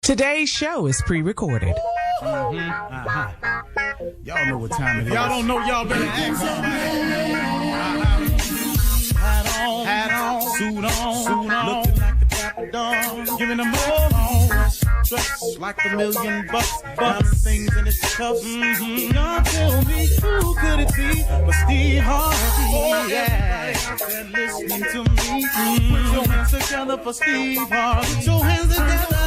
Today's show is pre-recorded. Y'all know what time it is. Y'all don't know, y'all better ask somebody. Hat on, suit on, looking like a dapper dog, giving them all dressed like $1,000,000, diamond things in his cuffs. Y'all tell me who could it be but Steve Harvey? Oh yeah, out there listening to me. Put your hands together for Steve Harvey. Put your hands together.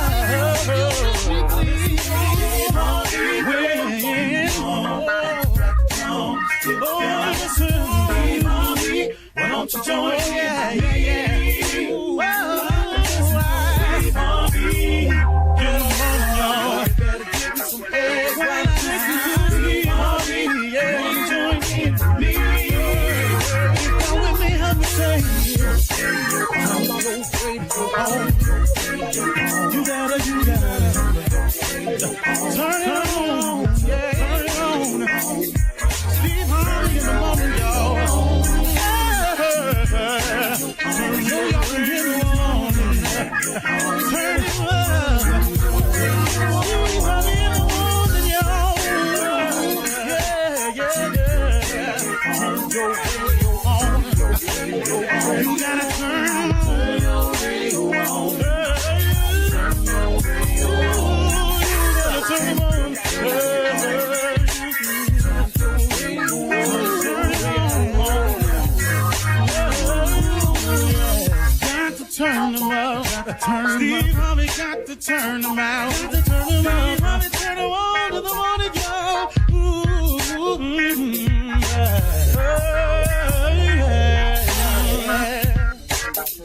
Why don't you join? Yeah. Get on, y'all. Better give me some eggs. Why not listen to Steve Harvey? Yeah, join in me. Come with me, help me say. I'm so afraid to go home. You gotta turn it on. Yeah, turn it on. Steve Harvey in the morning, y'all. Turn it on. Turn it on. Steve Harvey in the morning, y'all. Yeah. Turn your radio on. You gotta turn your radio on. Turn them out. Steve Harvey got to turn them out. Steve Harvey turn them on to the morning, y'all.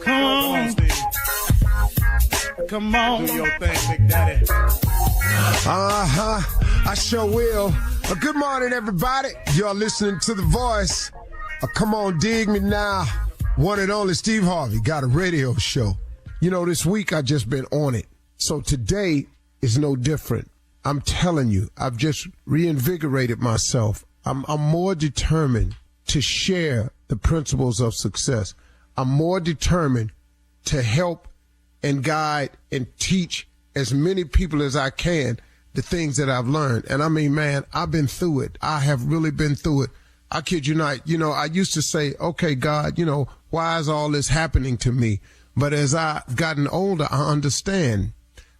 Come on, Steve. Come on. Do your thing, Big Daddy. I sure will. Good morning, everybody. Y'all listening to The Voice. Come on, dig me now. One and only Steve Harvey got a radio show. You know, this week I just been on it. So today is no different. I'm telling you, I've just reinvigorated myself. I'm more determined to share the principles of success. I'm more determined to help and guide and teach as many people as I can the things that I've learned. And I mean, man, I've been through it. I have really been through it. I kid you not. You know, I used to say, okay, God, you know, why is all this happening to me? But as I've gotten older, I understand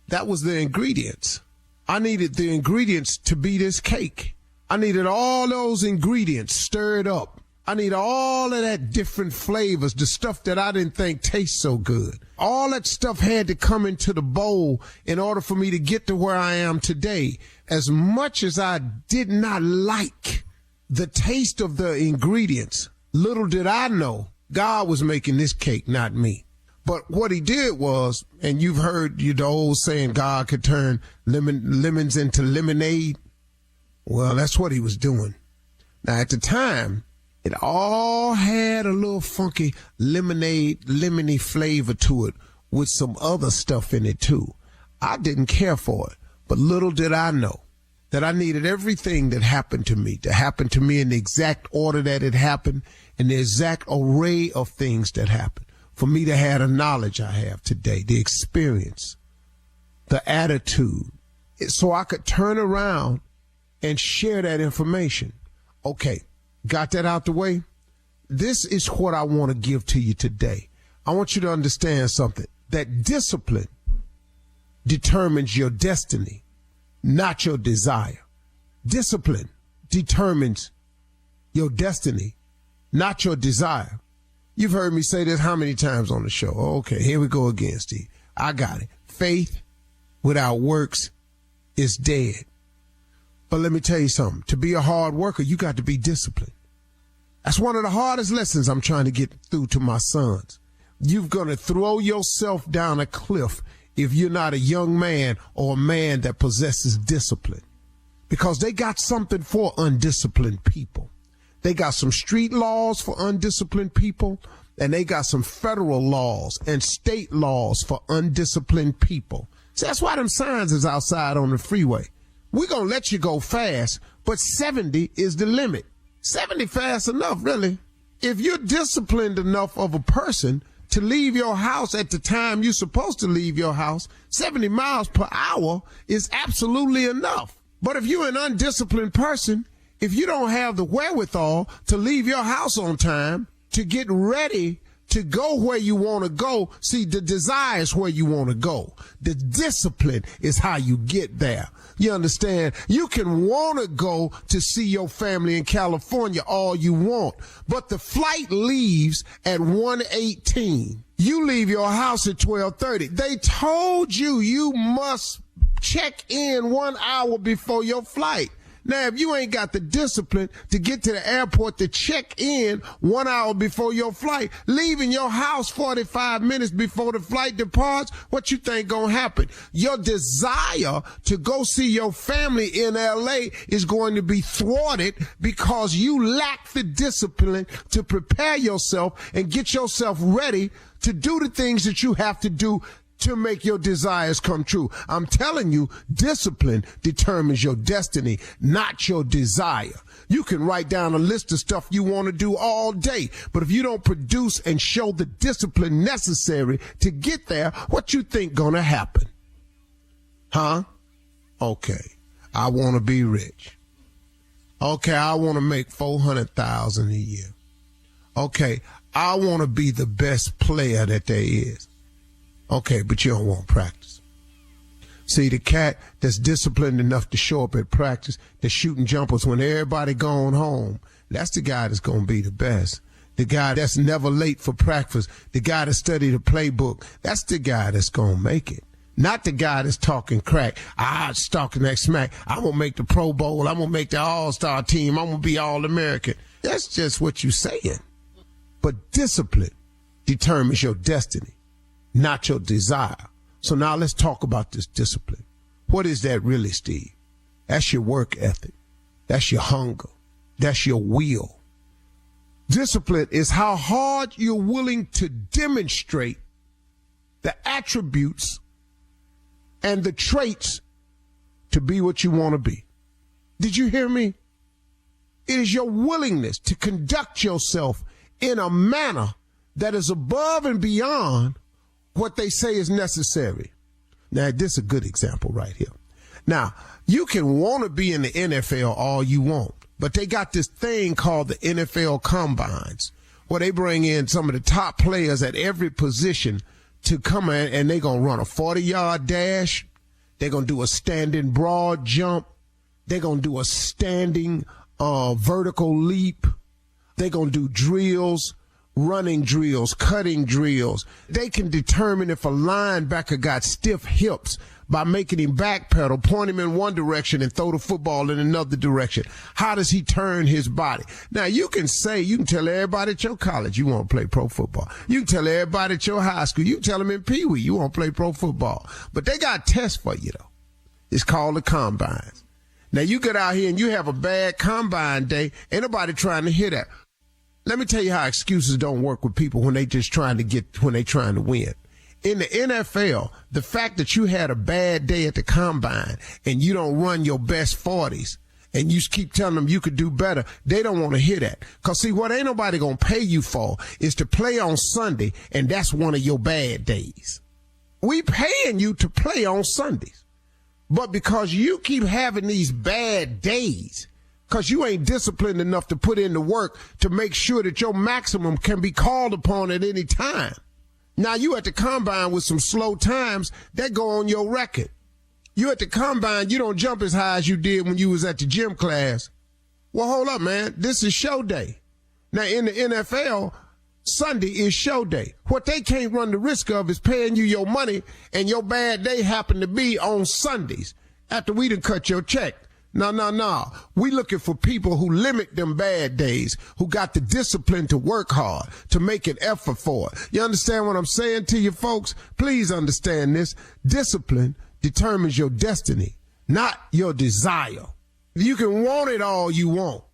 that was the ingredients. I needed the ingredients to be this cake. I needed all those ingredients stirred up. I need all of that different flavors, the stuff that I didn't think tastes so good. All that stuff had to come into the bowl in order for me to get to where I am today. As much as I did not like the taste of the ingredients, little did I know God was making this cake, not me. But what he did was, and you've heard the old saying, God could turn lemons into lemonade. Well, that's what he was doing. Now, at the time, it all had a little funky lemony flavor to it with some other stuff in it, too. I didn't care for it, but little did I know that I needed everything that happened to me to happen to me in the exact order that it happened, and the exact array of things that happened, for me to have the knowledge I have today, the experience, the attitude, so I could turn around and share that information. Okay, got that out the way? This is what I want to give to you today. I want you to understand something, that discipline determines your destiny, not your desire. Discipline determines your destiny, not your desire. You've heard me say this how many times on the show? Okay, here we go again, Steve. I got it. Faith without works is dead. But let me tell you something. To be a hard worker, you got to be disciplined. That's one of the hardest lessons I'm trying to get through to my sons. You're going to throw yourself down a cliff if you're not a young man or a man that possesses discipline. Because they got something for undisciplined people. They got some street laws for undisciplined people, and they got some federal laws and state laws for undisciplined people. So that's why them signs is outside on the freeway. We're going to let you go fast, but 70 is the limit. 70 fast enough, really. If you're disciplined enough of a person to leave your house at the time you're supposed to leave your house, 70 miles per hour is absolutely enough. But if you're an undisciplined person, if you don't have the wherewithal to leave your house on time, to get ready to go where you want to go, see, the desire is where you want to go. The discipline is how you get there. You understand? You can want to go to see your family in California all you want, but the flight leaves at 1:18. You leave your house at 12:30. They told you you must check in 1 hour before your flight. Now, if you ain't got the discipline to get to the airport to check in 1 hour before your flight, leaving your house 45 minutes before the flight departs, what you think gonna happen? Your desire to go see your family in LA is going to be thwarted because you lack the discipline to prepare yourself and get yourself ready to do the things that you have to do to make your desires come true. I'm telling you, discipline determines your destiny, not your desire. You can write down a list of stuff you want to do all day, but if you don't produce and show the discipline necessary to get there, what you think gonna happen? Huh? Okay, I want to be rich. Okay, I want to make $400,000 a year. Okay, I want to be the best player that there is. Okay, but you don't want practice. See, the cat that's disciplined enough to show up at practice, that's shooting jumpers when everybody going home, that's the guy that's going to be the best. The guy that's never late for practice, the guy that studied the playbook, that's the guy that's going to make it. Not the guy that's talking crack. It's talking that smack. I'm going to make the Pro Bowl. I'm going to make the All-Star team. I'm going to be All-American. That's just what you're saying. But discipline determines your destiny, not your desire. So now let's talk about this discipline. What is that really, Steve? That's your work ethic. That's your hunger. That's your will. Discipline is how hard you're willing to demonstrate the attributes and the traits to be what you want to be. Did you hear me? It is your willingness to conduct yourself in a manner that is above and beyond what they say is necessary. Now, this is a good example right here. Now, you can want to be in the NFL all you want, but they got this thing called the NFL Combines, where they bring in some of the top players at every position to come in, and they're going to run a 40-yard dash. They're going to do a standing broad jump. They're going to do a standing vertical leap. They're going to do drills, running drills, cutting drills. They can determine if a linebacker got stiff hips by making him backpedal, point him in one direction and throw the football in another direction. How does he turn his body? Now, you can tell everybody at your college you want to play pro football. You can tell everybody at your high school. You can tell them in Pee Wee you want to play pro football. But they got tests for you, though. It's called the Combines. Now, you get out here and you have a bad Combine day. Ain't nobody trying to hear that. Let me tell you how excuses don't work with people when they trying to win. In the NFL, the fact that you had a bad day at the combine and you don't run your best 40s and you keep telling them you could do better, they don't want to hear that. Because, see, what ain't nobody going to pay you for is to play on Sunday, and that's one of your bad days. We paying you to play on Sundays. But because you keep having these bad days, because you ain't disciplined enough to put in the work to make sure that your maximum can be called upon at any time. Now, you at the combine with some slow times, that go on your record. You at the combine, you don't jump as high as you did when you was at the gym class. Well, hold up, man. This is show day. Now, in the NFL, Sunday is show day. What they can't run the risk of is paying you your money and your bad day happen to be on Sundays after we done cut your check. No. We looking for people who limit them bad days, who got the discipline to work hard, to make an effort for it. You understand what I'm saying to you folks? Please understand this. Discipline determines your destiny, not your desire. You can want it all you want,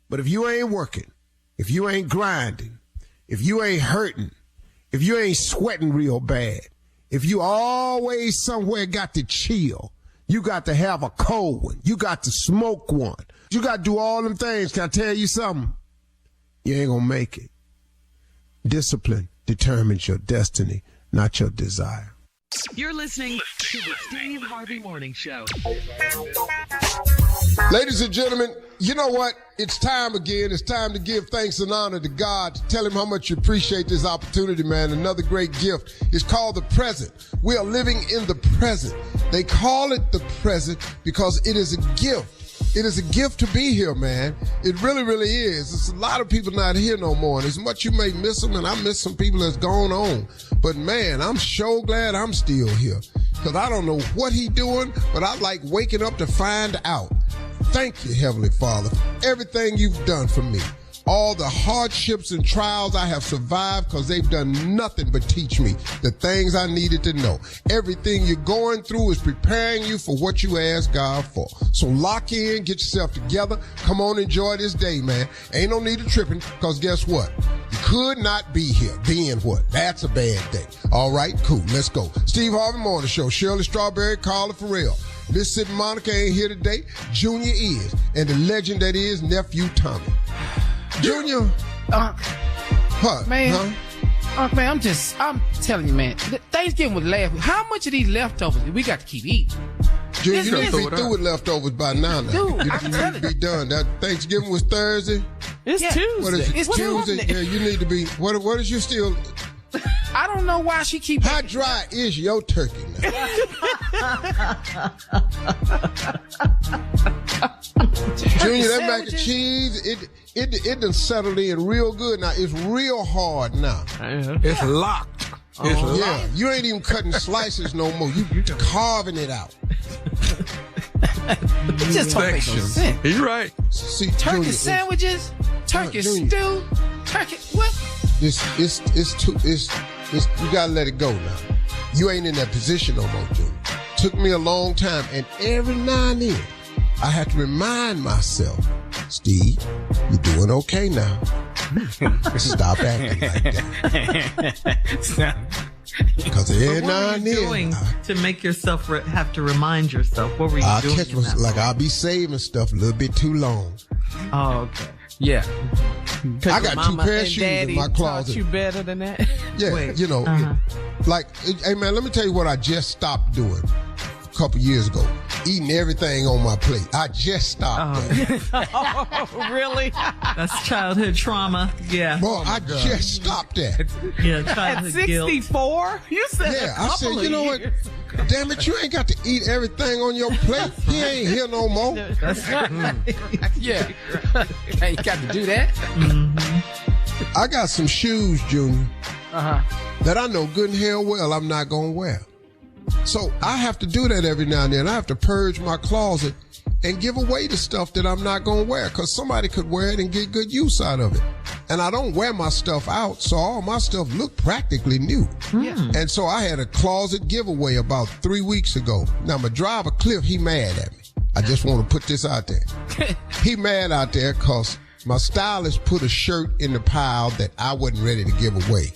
but if you ain't working, if you ain't grinding, if you ain't hurting, if you ain't sweating real bad, if you always somewhere got to chill, you got to have a cold one. You got to smoke one. You got to do all them things. Can I tell you something? You ain't going to make it. Discipline determines your destiny, not your desire. You're listening to the Steve Harvey Morning Show. Ladies and gentlemen, you know what? It's time again. It's time to give thanks and honor to God, to tell him how much you appreciate this opportunity, man. Another great gift. It's called the present. We are living in the present. They call it the present because it is a gift. It is a gift to be here, man. It really, really is. There's a lot of people not here no more. And as much you may miss them, and I miss some people that's gone on. But, man, I'm so glad I'm still here. Because I don't know what he doing, but I like waking up to find out. Thank you, Heavenly Father, for everything you've done for me. All the hardships and trials I have survived because they've done nothing but teach me the things I needed to know. Everything you're going through is preparing you for what you asked God for. So lock in, get yourself together. Come on, enjoy this day, man. Ain't no need of tripping because guess what? You could not be here. Being what? That's a bad day. All right, cool. Let's go. Steve Harvey Morning Show. Shirley Strawberry, Carla Farrell. Mississippi Monica ain't here today. Junior is. And the legend that is Nephew Tommy. Junior. What? Man. Man, I'm telling you, man. Thanksgiving was last week. How much of these leftovers we got to keep eating? Junior, you need to be through with leftovers by now. Dude, you need to be done. That Thanksgiving was Thursday. It's Tuesday. What is it? It's Tuesday. Yeah, you need to be. What is you still? I don't know why she keep. How dry is your turkey now? Junior, that mac and cheese, it done settled in real good now. It's real hard now. It's locked. It's locked. Yeah, you ain't even cutting slices no more. You carving it out. It just don't make no sense. He's right. See, Turkey Junior, sandwiches, turkey Junior. stew, turkey what? You gotta let it go now. You ain't in that position no more, Junior. Took me a long time, and every now and then, I have to remind myself, Steve, you're doing okay now. Stop acting like that. Because every now and then, doing to make yourself have to remind yourself? What were you doing? Catch myself, like I'll be saving stuff a little bit too long. Oh, okay. Yeah. I got two pair of shoes in my closet. You better than that? Yeah, Wait, you know, like, hey man, let me tell you what I just stopped doing a couple years ago. Eating everything on my plate. I just stopped that. Oh, really? That's childhood trauma. Yeah. Boy, I just stopped that. Yeah, At childhood guilt. 64? You said Yeah, a I couple said, you of know what? years. Damn it, you ain't got to eat everything on your plate. He ain't here no more. That's right. Yeah. Ain't got to do that. I got some shoes, Junior, that I know good and hell well I'm not going to wear. So I have to do that every now and then. I have to purge my closet and give away the stuff that I'm not going to wear because somebody could wear it and get good use out of it. And I don't wear my stuff out, so all my stuff look practically new. And so I had a closet giveaway about 3 weeks ago. Now, my driver, Cliff, he mad at me. I just want to put this out there. He mad out there because my stylist put a shirt in the pile that I wasn't ready to give away.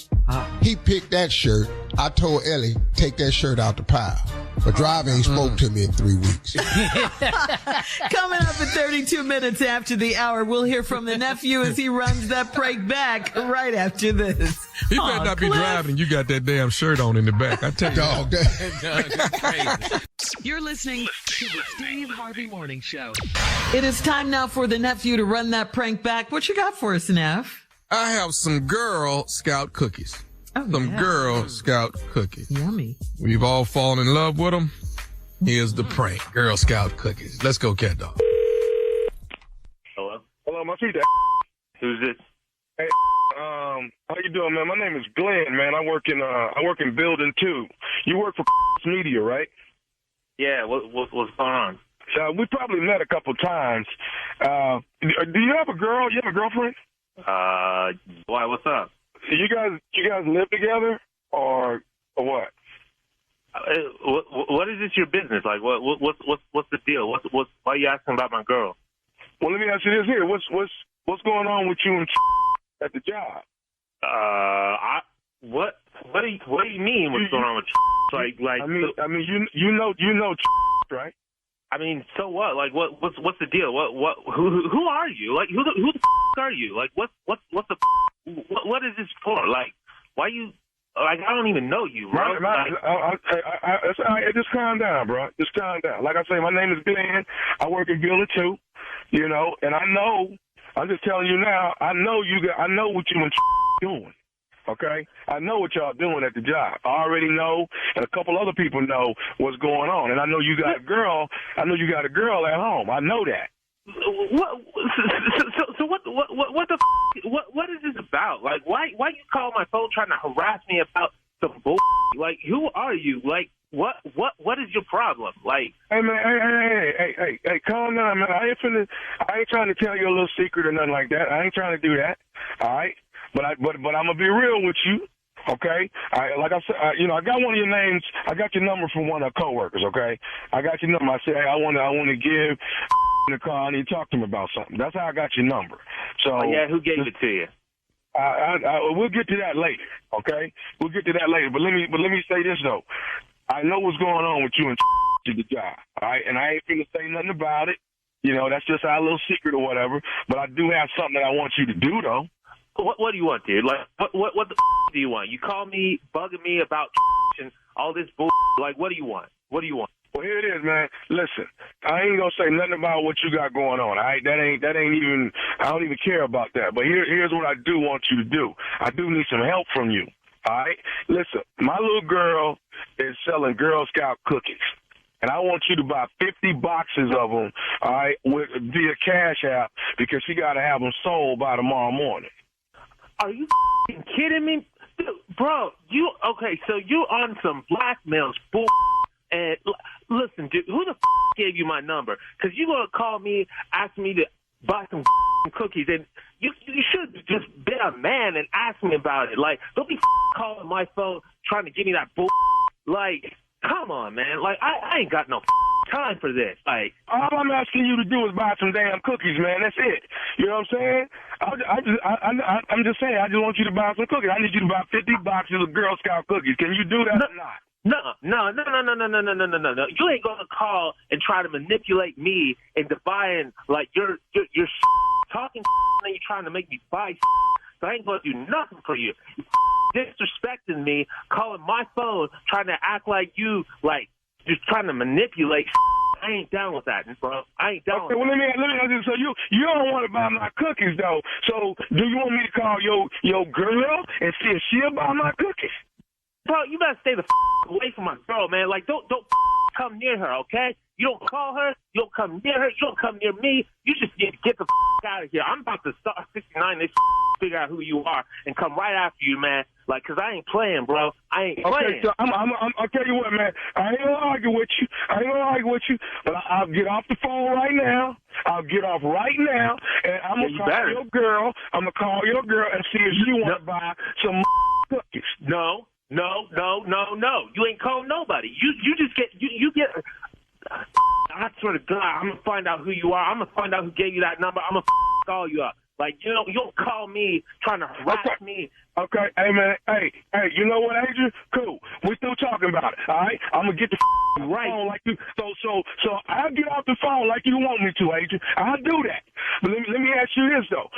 He picked that shirt. I told Ellie, take that shirt out the pile. But driver ain't spoke to me in 3 weeks. Coming up at 32 minutes after the hour, we'll hear from the nephew as he runs that prank back right after this. He better not be driving and you got that damn shirt on in the back. I tell you. Dog, that. You're listening to the Steve Harvey Morning Show. It is time now for the nephew to run that prank back. What you got for us, Neff? I have some Girl Scout cookies. Oh, Some yeah. Girl Scout cookies. Yummy. We've all fallen in love with them. Here's the prank. Girl Scout cookies. Let's go, cat dog. Hello? Hello, my feet. Who's this? Hey, how you doing, man? My name is Glenn, man. I work in building 2. You work for media, right? Yeah, what's going on? We probably met a couple times. Do you have a girl? You have a girlfriend? Why? What's up? You guys live together or what? What is this your business? Like, what's the deal? Why are you asking about my girl? Well, let me ask you this here. What's going on with you and at the job? What do you mean? What's going on with like? I mean, you know, right? I mean, so what? Like, what's the deal? Who are you? Like, who the are you? Like, what is this for? Like, why you, like, I don't even know you, bro. Just calm down, bro. Just calm down. Like I say, my name is Glenn. I work at Building 2, you know, and I know, I'm just telling you now, I know what you and doing. Okay? I know what y'all doing at the job. I already know, and a couple other people know what's going on. And I know you got a girl. I know you got a girl at home. I know that. What is this about? Like, why you call my phone trying to harass me about some bull? Like, who are you? Like, what is your problem? Like, hey man, hey, calm down, man. I ain't trying to tell you a little secret or nothing like that. I ain't trying to do that. All right, but I'm gonna be real with you. Okay, like I said, you know, I got one of your names. I got your number from one of the coworkers. Okay, I got your number. I said, hey, I want to give the call. I need to talk to him about something. That's how I got your number. So yeah, who gave it to you? We'll get to that later. Okay, we'll get to that later. But let me say this though. I know what's going on with you and to the job. All right, and I ain't finna say nothing about it. You know, that's just our little secret or whatever. But I do have something that I want you to do though. What do you want, dude? Like, what the do you want? You call me, bugging me about and all this bull. Like, what do you want? What do you want? Well, here it is, man. Listen, I ain't gonna say nothing about what you got going on. All right, that ain't even. I don't even care about that. But here's what I do want you to do. I do need some help from you. All right, listen. My little girl is selling Girl Scout cookies, and I want you to buy 50 boxes of them. All right, via Cash App because she got to have them sold by tomorrow morning. Are you kidding me? Dude, bro, okay, so you on some blackmail bull. And listen, dude, who the gave you my number? Because you going to call me, ask me to buy some cookies. And you should just be a man and ask me about it. Like, don't be calling my phone trying to give me that bull. Like, come on, man. Like, I ain't got no time for this. Like, all I'm asking you to do is buy some damn cookies, man. That's it. You know what I'm saying? I'm just saying, I just want you to buy some cookies. I need you to buy 50 boxes of Girl Scout cookies. Can you do that or not? No. You ain't gonna call and try to manipulate me into buying, like, you're talking and you're trying to make me buy. So I ain't gonna do nothing for you. Disrespecting me, calling my phone, trying to act like you, like, just trying to manipulate. I ain't down with that, bro. I ain't down with that. Well, let me ask you. So you don't want to buy my cookies, though. So do you want me to call your girl and see if she'll buy my cookies? Bro, you better stay the away from my girl, man. Like, don't come near her, okay? You don't call her. You don't come near her. You don't come near me. You just need to get the out of here. I'm about to start 69. They figure out who you are and come right after you, man. Like, because I ain't playing, bro. I ain't playing. Okay, so I'll tell you what, man. I ain't going to argue with you. But I'll get off the phone right now. I'll get off right now. And I'm going to call your girl. I'm going to call your girl and see if she want to buy some cookies. No. You ain't calling nobody. You just get you get. I swear to God, I'm gonna find out who you are. I'm gonna find out who gave you that number. I'm gonna call you up. Like, you don't call me trying to harass me. Okay, hey man, hey, you know what, Adrian? Cool. We're still talking about it. All right, I'm gonna get the right phone like you. So I'll get off the phone like you want me to, Adrian. I'll do that. But let me ask you this though.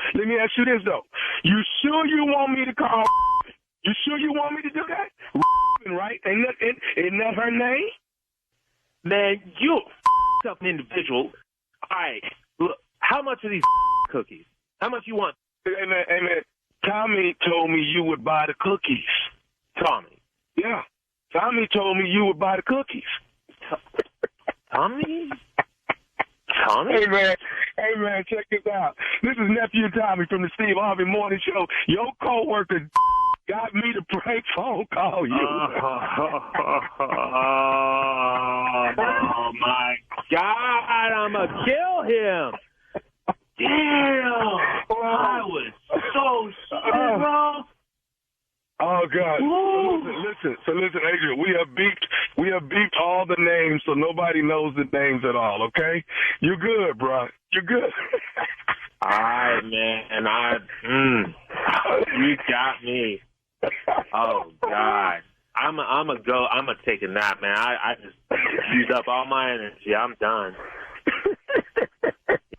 You sure you want me to call? You sure you want me to do that? Right? Ain't that her name? Man, you up an individual. All right, look, how much are these cookies? How much you want? Hey man, Tommy told me you would buy the cookies. Tommy? Yeah. Tommy told me you would buy the cookies. Tommy? Hey man, check this out. This is Nephew Tommy from the Steve Harvey Morning Show. Your coworker got me to prank phone call you. Oh my God, I'm gonna kill him. Damn, I was so scared, bro. Oh God! So listen, Adrian. We have beeped all the names, so nobody knows the names at all. Okay, you're good, bro. You're good. All right, man. You got me. Oh God, I'm gonna take a nap, man. I just used up all my energy. I'm done.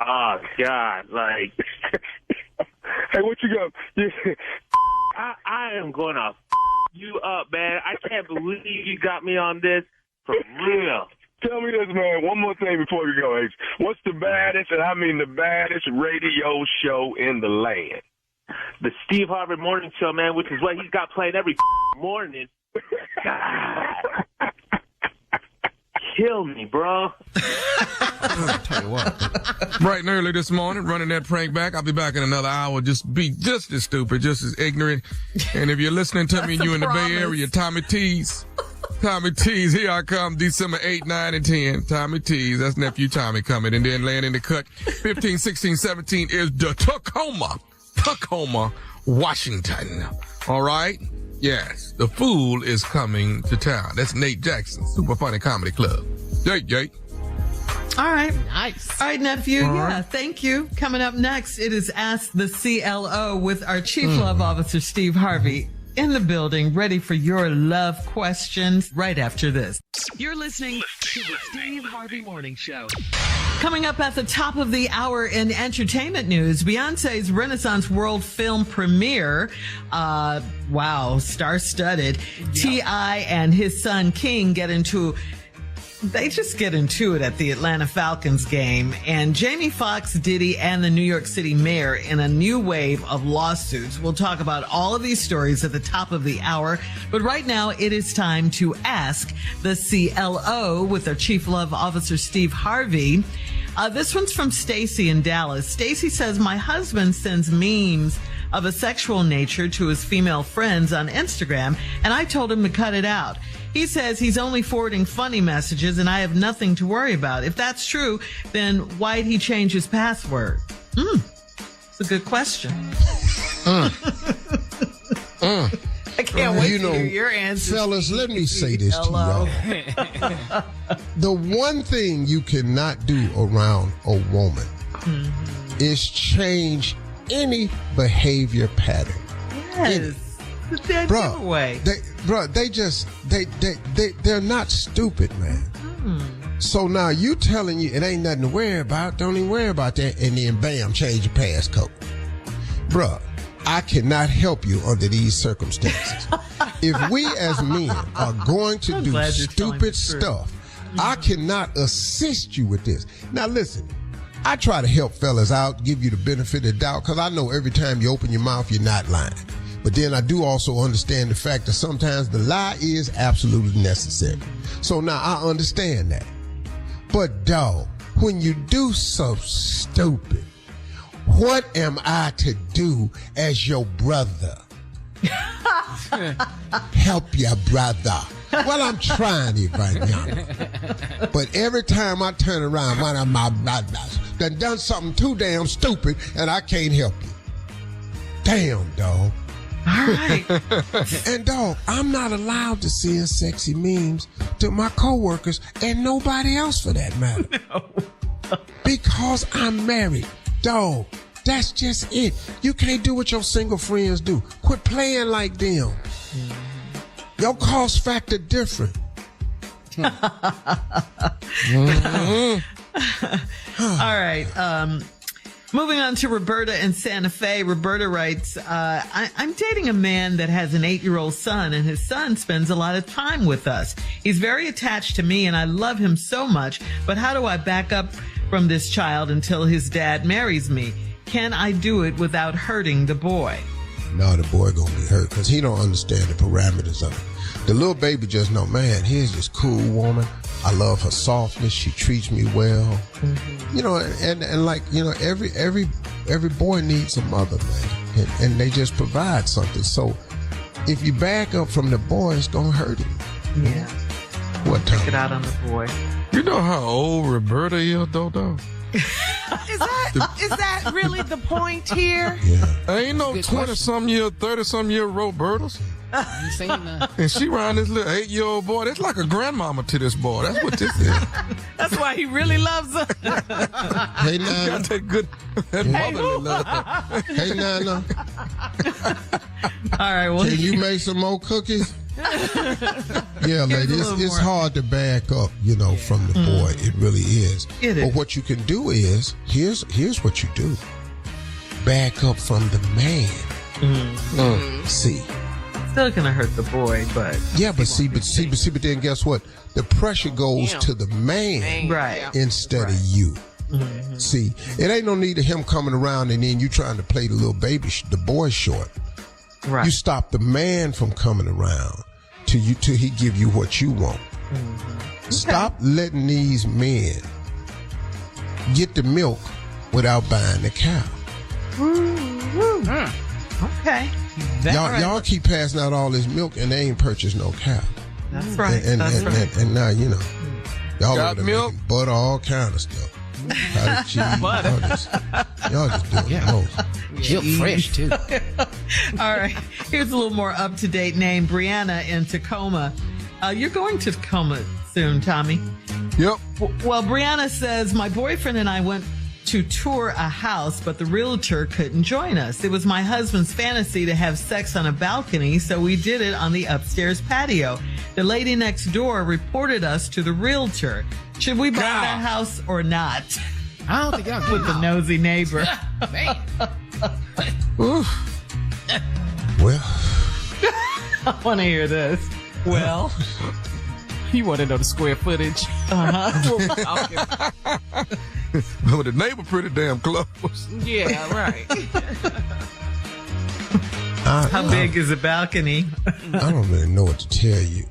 Oh God, like, hey, what you got? I am going to you up, man. I can't believe you got me on this for real. Tell me this, man. One more thing before we go, Ace. What's the baddest, and I mean the baddest radio show in the land? The Steve Harvey Morning Show, man, which is what he's got playing every morning. God. Kill me, bro. I'll tell you what. Bright and early this morning, running that prank back. I'll be back in another hour. Just be just as stupid, just as ignorant. And if you're listening to me and you're in the Bay Area, Tommy T's, here I come, December 8, 9, and 10. Tommy T's, that's Nephew Tommy coming. And then laying in the cut, 15, 16, 17 is the Tacoma, Washington. All right? Yes, the fool is coming to town. That's Nate Jackson, Super Funny Comedy Club. Yay. All right. Nice. All right, nephew. Thank you. Coming up next, it is Ask the CLO with our Chief Love Officer, Steve Harvey, in the building, ready for your love questions right after this. You're listening to the Steve Harvey Morning Show. Coming up at the top of the hour in entertainment news, Beyonce's Renaissance World Film premiere. Star-studded. Yep. T.I. and his son King get into it at the Atlanta Falcons game. And Jamie Foxx, Diddy, and the New York City mayor in a new wave of lawsuits. We'll talk about all of these stories at the top of the hour. But right now, it is time to ask the CLO with our Chief Love Officer, Steve Harvey. This one's from Stacy in Dallas. Stacy says, my husband sends memes of a sexual nature to his female friends on Instagram, and I told him to cut it out. He says he's only forwarding funny messages and I have nothing to worry about. If that's true, then why'd he change his password? It's a good question. I can't wait to hear your answer. Fellas, let me say this to y'all. The one thing you cannot do around a woman is change any behavior pattern. Yes. That giveaway. They're not stupid, man. So now you telling you it ain't nothing to worry about, don't even worry about that, and then bam, change your passcode. Bruh, I cannot help you under these circumstances. If we as men are going to do stupid stuff, I cannot assist you with this. Now listen, I try to help fellas out, give you the benefit of the doubt, because I know every time you open your mouth, you're not lying. But then I do also understand the fact that sometimes the lie is absolutely necessary. So now I understand that. But dog, when you do so stupid, what am I to do as your brother? Help your brother. Well, I'm trying it right now. But every time I turn around, one of my brothers done something too damn stupid, and I can't help you. Damn, dog. All right. And dog, I'm not allowed to send sexy memes to my coworkers and nobody else for that matter. No. Because I'm married. Dog, that's just it. You can't do what your single friends do. Quit playing like them. Your cost factor different. All right. Moving on to Roberta in Santa Fe. Roberta writes, I'm dating a man that has an 8-year-old son, and his son spends a lot of time with us. He's very attached to me, and I love him so much, but how do I back up from this child until his dad marries me? Can I do it without hurting the boy? No, the boy gonna be hurt because he don't understand the parameters of it. The little baby just know, man, here's this cool woman. I love her softness. She treats me well. You know, and like, you know, every boy needs a mother, man. And they just provide something. So if you back up from the boy, it's gonna hurt him. Yeah. What time? Take it out on the boy. You know how old Roberta is, though? Is that really the point here? Yeah. Ain't no 20-some year, 30-some year Robertas. You seen that? And she around this little 8-year-old boy. That's like a grandmama to this boy. That's what this is. That's why he really loves her. Hey, You Nana. got that good, that motherly love. Hey, Nana. All right. Well, Can you make some more cookies? Yeah, lady, it's hard to back up, you know, from the boy. It really is. It is. But what you can do is, here's what you do. Back up from the man. See, still going to hurt the boy, but. Yeah, but then guess what? The pressure goes to the man Right. instead of you. Mm-hmm. See, it ain't no need of him coming around and then you trying to play the little baby, the boy short. Right. You stop the man from coming around till he give you what you want. Mm-hmm. Stop letting these men get the milk without buying the cow. Okay. Y'all keep passing out all this milk and they ain't purchased no cow. That's right. And now, y'all Got over there milk? making butter, all kind of stuff. Cottage cheese, y'all just doing the most. Milk fresh, too. All right. Here's a little more up-to-date name. Brianna in Tacoma. You're going to Tacoma soon, Tommy. Yep. Well, Brianna says, my boyfriend and I went to tour a house, but the realtor couldn't join us. It was my husband's fantasy to have sex on a balcony, so we did it on the upstairs patio. The lady next door reported us to the realtor. Should we buy that house or not? I don't think I'll With the nosy neighbor. Man. Well, I want to hear this. Well, You want to know the square footage? Well, the neighbor pretty damn close. Yeah, right. how big is a balcony? I don't really know what to tell you.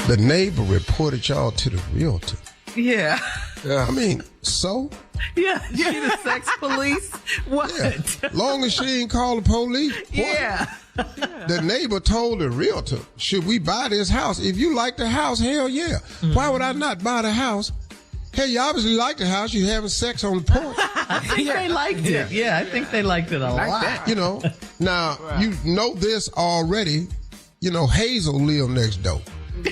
The neighbor reported y'all to the realtor. Yeah. I mean, so? Yeah. She the sex police? What? Yeah. Long as she ain't call the police. What? Yeah. The neighbor told the realtor, should we buy this house? If you like the house, hell yeah. Mm-hmm. Why would I not buy the house? Hey, you obviously like the house. You having sex on the porch. I think they liked it. Yeah, I think they liked it a lot. That. You know, now, you know this already. You know, Hazel live next door.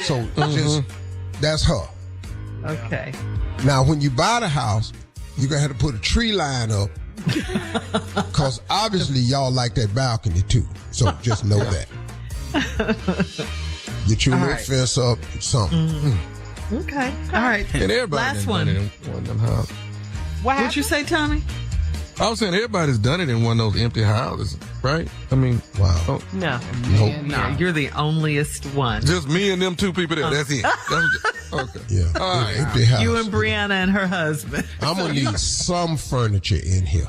So just, that's her. Okay. Now, when you buy the house, you're going to have to put a tree line up. Because obviously y'all like that balcony too. So just know that. Get your little fence up, something. Mm-hmm. Okay. All right. And everybody Last done one. it in one of them houses. What'd you say, Tommy? I was saying everybody's done it in one of those empty houses, right? I mean, wow. Oh, No. Nope. No. You're the onlyest one. just me and them two people there. That's it. Okay. Yeah. All right. Empty house. You and Brianna and her husband. I'm going to need some furniture in here.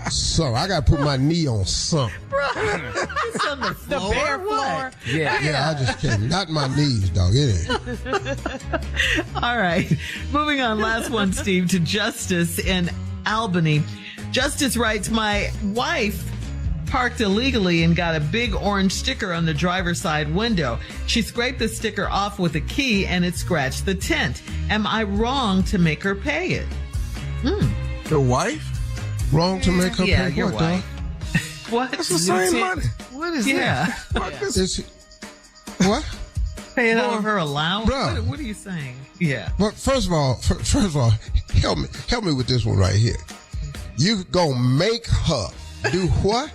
So I got to put my knee on something. It's on the floor. The bare floor. Yeah, I just can't. Not my knees, dog. It ain't. All right. Moving on. Last one, Steve, to Justice in Albany. Justice writes, my wife parked illegally and got a big orange sticker on the driver's side window. She scraped the sticker off with a key and it scratched the tint. Am I wrong to make her pay it? The wife? Wrong to make her Yeah, pay your what, wife. What? It's the same money. What is Yeah. Fuck this. dog? What? Pay it out of her allowance? Bruh. What are you saying? Yeah. Well, first of all, help me with this one right here. You gonna make her do what?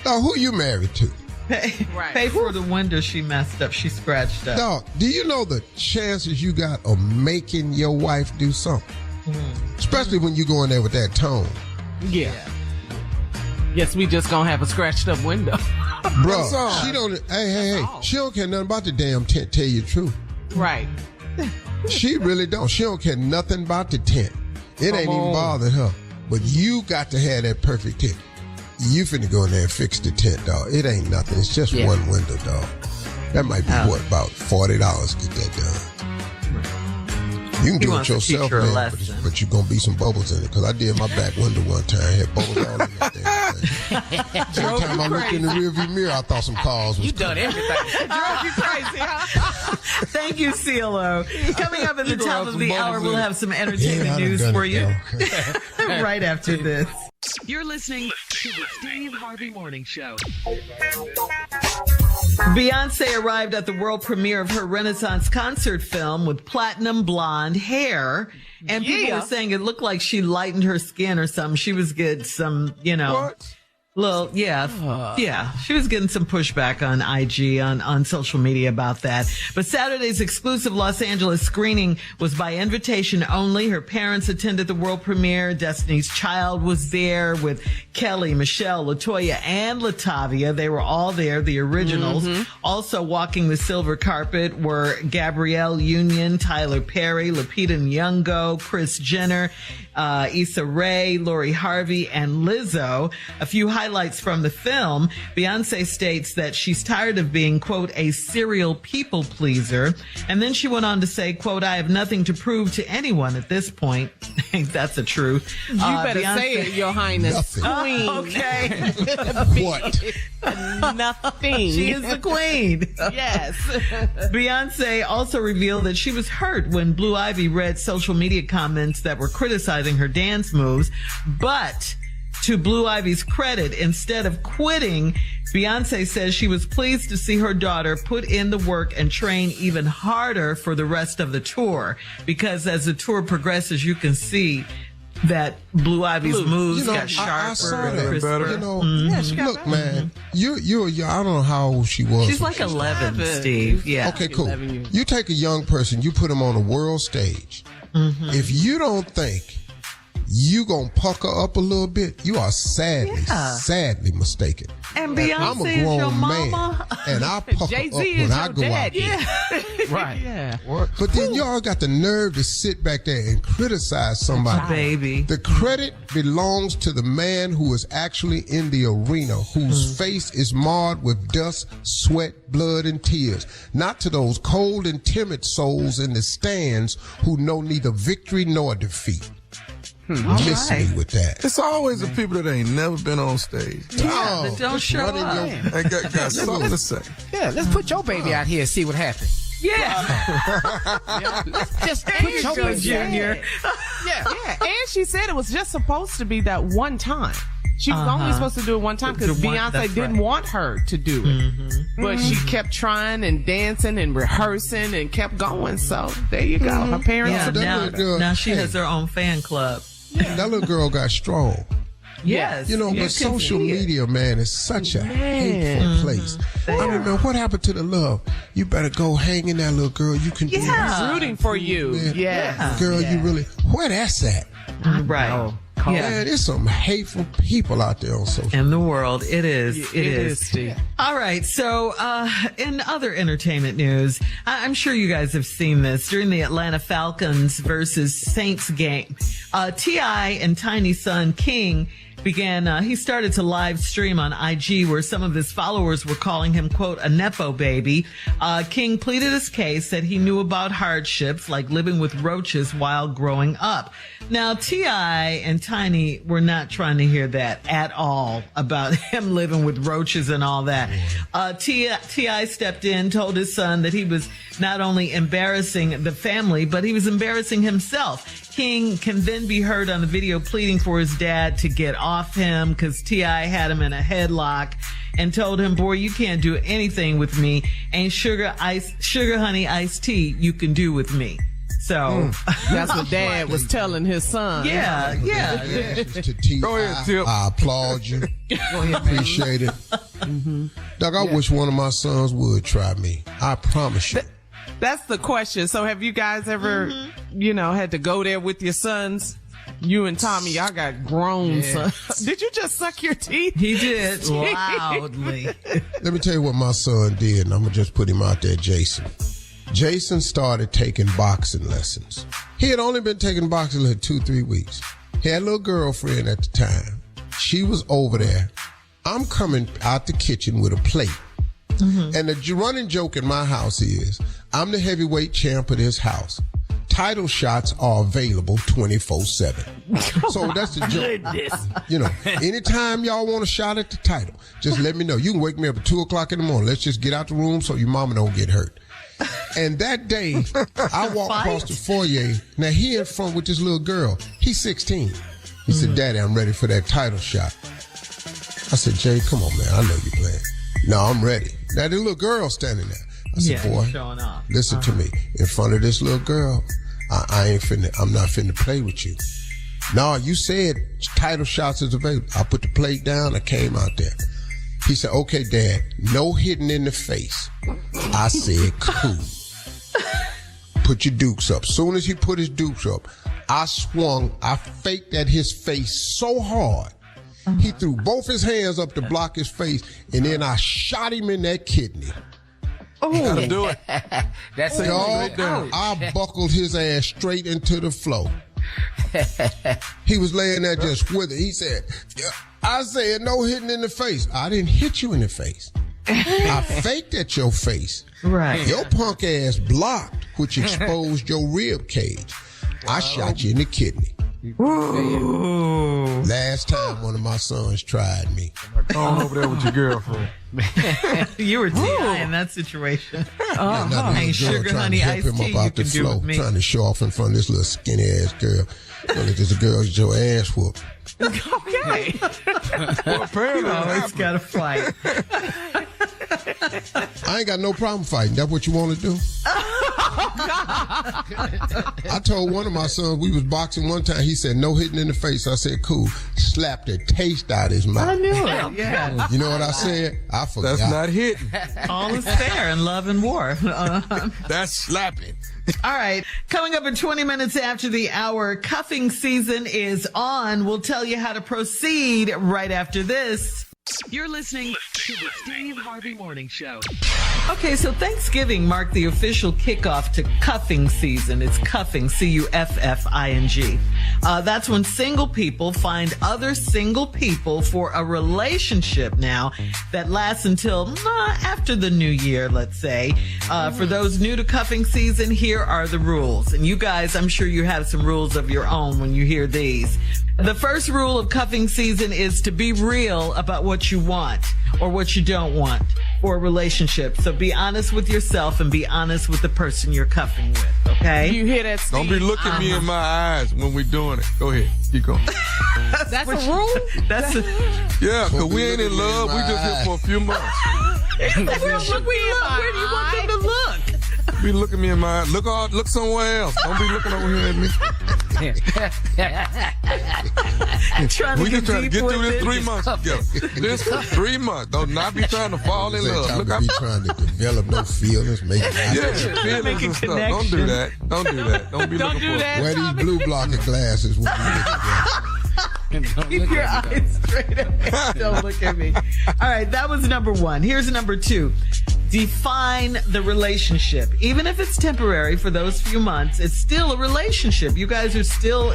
Now, who you married to? Pay for the window she messed up. She scratched up. Dog, do you know the chances you got of making your wife do something? Especially when you go in there with that tone. Yeah. Guess we just gonna have a scratched up window. Bro, she don't, hey, she don't care nothing about the damn tent, tell you the truth. Right. She really don't. She don't care nothing about the tent. It ain't even bothering her. But you got to have that perfect tent. You finna go in there and fix the tent, dog. It ain't nothing. It's just one window, dog. That might be about $40 to get that done. You can do it yourself, man, but you're gonna be some bubbles in it. Cause I did my back window one time. I had bubbles all in that damn thing. Every time I looked in the rearview mirror, I thought some cars was You done everything. Drove you crazy, huh? Thank you, CeeLo. Coming up at the top of the hour, we'll have some entertainment news for you. Right after this. You're listening to the Steve Harvey Morning Show. Beyonce arrived at the world premiere of her Renaissance concert film with platinum blonde hair. And people were saying it looked like she lightened her skin or something. She was good. Some, Well, yeah. She was getting some pushback on IG, on social media about that. But Saturday's exclusive Los Angeles screening was by invitation only. Her parents attended the world premiere. Destiny's Child was there with Kelly, Michelle, LaToya, and LaTavia. They were all there, the originals. Also walking the silver carpet were Gabrielle Union, Tyler Perry, Lupita Nyong'o, Kris Jenner, Issa Rae, Lori Harvey, and Lizzo. A few highlights from the film. Beyonce states that she's tired of being, quote, a serial people pleaser. And then she went on to say, quote, I have nothing to prove to anyone at this point. That's the truth. You better Beyonce, say it, Your Highness. Queen. Okay. What? Nothing. She is the queen. Yes. Beyonce also revealed that she was hurt when Blue Ivy read social media comments that were criticizing her dance moves. But to Blue Ivy's credit, instead of quitting, Beyonce says she was pleased to see her daughter put in the work and train even harder for the rest of the tour. Because as the tour progresses, you can see that Blue Ivy's moves got sharper I saw and that. crisper. You know, Look, man, you're I don't know how old she was. She's like 11, Steve. Yeah. Okay, cool. You take a young person, you put them on a world stage. If you don't think you gonna pucker up a little bit, you are sadly mistaken. And Beyonce I'm a is grown your man, mama. and I pucker up when I go out there. Right. Yeah. But then y'all got the nerve to sit back there and criticize somebody. Baby. The credit belongs to the man who is actually in the arena, whose face is marred with dust, sweat, blood, and tears. Not to those cold and timid souls in the stands who know neither victory nor defeat. Miss me with that. It's always the people that ain't never been on stage. That don't show up. They got something to say. Yeah, let's put your baby out here and see what happens. Yeah. Just put your baby Junior. Yeah. And she said it was just supposed to be that one time. She was only supposed to do it one time because Beyonce didn't want her to do it. But she kept trying and dancing and rehearsing and kept going. So there you go. Her parents supported her. Now she has her own fan club. That little girl got strong. Yes. You know, but social media, man, is such a hateful place. I mean, man, what happened to the love? You better go hang in that little girl. You can do He's rooting for you. Girl, you really, where that's at? Right. Man, there's some hateful people out there on social media. In the world, it is. It is. Steve. All right. So, in other entertainment news, I'm sure you guys have seen this during the Atlanta Falcons versus Saints game. T.I. and Tiny Son King he started to live stream on IG where some of his followers were calling him, quote, a Nepo baby. King pleaded his case that he knew about hardships like living with roaches while growing up. Now, T.I. and Tiny were not trying to hear that at all about him living with roaches and all that. T.I. stepped in, told his son that he was not only embarrassing the family, but he was embarrassing himself. King can then be heard on the video pleading for his dad to get off him because T.I. had him in a headlock and told him, boy, you can't do anything with me. Ain't sugar, honey, iced tea you can do with me. So that's what Dad was telling his son. Yeah. To T.I., Go ahead, Tip. I applaud you. Appreciate it. Doug, I wish one of my sons would try me. I promise you. That's the question. So have you guys ever, had to go there with your sons? You and Tommy, y'all got grown sons. Did you just suck your teeth? He did loudly. Let me tell you what my son did, and I'm going to just put him out there, Jason. Jason started taking boxing lessons. He had only been taking boxing lessons 2-3 weeks. He had a little girlfriend at the time. She was over there. I'm coming out the kitchen with a plate. And the running joke in my house is, I'm the heavyweight champ of this house. Title shots are available 24/7. So that's the joke. Anytime y'all want a shot at the title, just let me know. You can wake me up at 2:00 in the morning. Let's just get out the room so your mama don't get hurt. And that day, I walked across the foyer. Now, he in front with this little girl. He's 16. He said, Daddy, I'm ready for that title shot. I said, Jay, come on, man. I know you're playing. No, I'm ready. Now, the little girl standing there. I said, boy, listen to me. In front of this little girl, I'm not finna play with you. No, you said title shots is available. I put the plate down. I came out there. He said, okay, Dad, no hitting in the face. I said, cool. Put your dukes up. Soon as he put his dukes up, I swung. I faked at his face so hard. He threw both his hands up to block his face, and then I shot him in that kidney. Oh, gotta do it. That's it. I buckled his ass straight into the floor. He was laying there just with it. He said, I said, no hitting in the face. I didn't hit you in the face. I faked at your face. Right. Your punk ass blocked, which exposed your rib cage. I shot you in the kidney. Ooh. Last time one of my sons tried me. Go on over there with your girlfriend. You were T.I. in that situation. Hey, sugar, honey, iced tea, you can do with me. Trying to show off in front of this little skinny ass girl. There's a girl get your ass whooped. Okay. Well, apparently, You always got to fight. I ain't got no problem fighting. That's what you want to do? I told one of my sons, we was boxing one time. He said, no hitting in the face. I said, cool. Slapped the taste out of his mouth. I knew it. Yeah. You know what I said? I forgot. that's not hitting. All is fair in love and war. That's slapping. All right. Coming up in 20 minutes after the hour, cuffing season is on. We'll tell you how to proceed right after this. You're listening to the Steve Harvey Morning Show. Okay, so Thanksgiving marked the official kickoff to cuffing season. It's cuffing, C-U-F-F-I-N-G. That's when single people find other single people for a relationship now that lasts until after the new year, let's say. For those new to cuffing season, here are the rules. And you guys, I'm sure you have some rules of your own when you hear these. The first rule of cuffing season is to be real about what you want or what you don't want for a relationship. So be honest with yourself and be honest with the person you're cuffing with, okay? You hear that, Steve? Don't be looking me in my eyes when we're doing it. Go ahead. Keep going. That's a rule? That's a... Yeah, because we ain't in love. We just here for a few months. Where do you want them to look? Be looking me in my eyes. Look somewhere else. Don't be looking over here at me. We just trying to get through this 3 months together. This 3 months. Don't not be trying to fall in love. Look, be trying to develop no feelings, make it happen. Feelings and stuff. Don't do that. Don't do that. Don't be looking for Wear these blue blocker glasses when we get together. Keep your eyes straight ahead. Don't look at me. All right, that was number one. Here's number two. Define the relationship. Even if it's temporary for those few months, it's still a relationship. You guys are still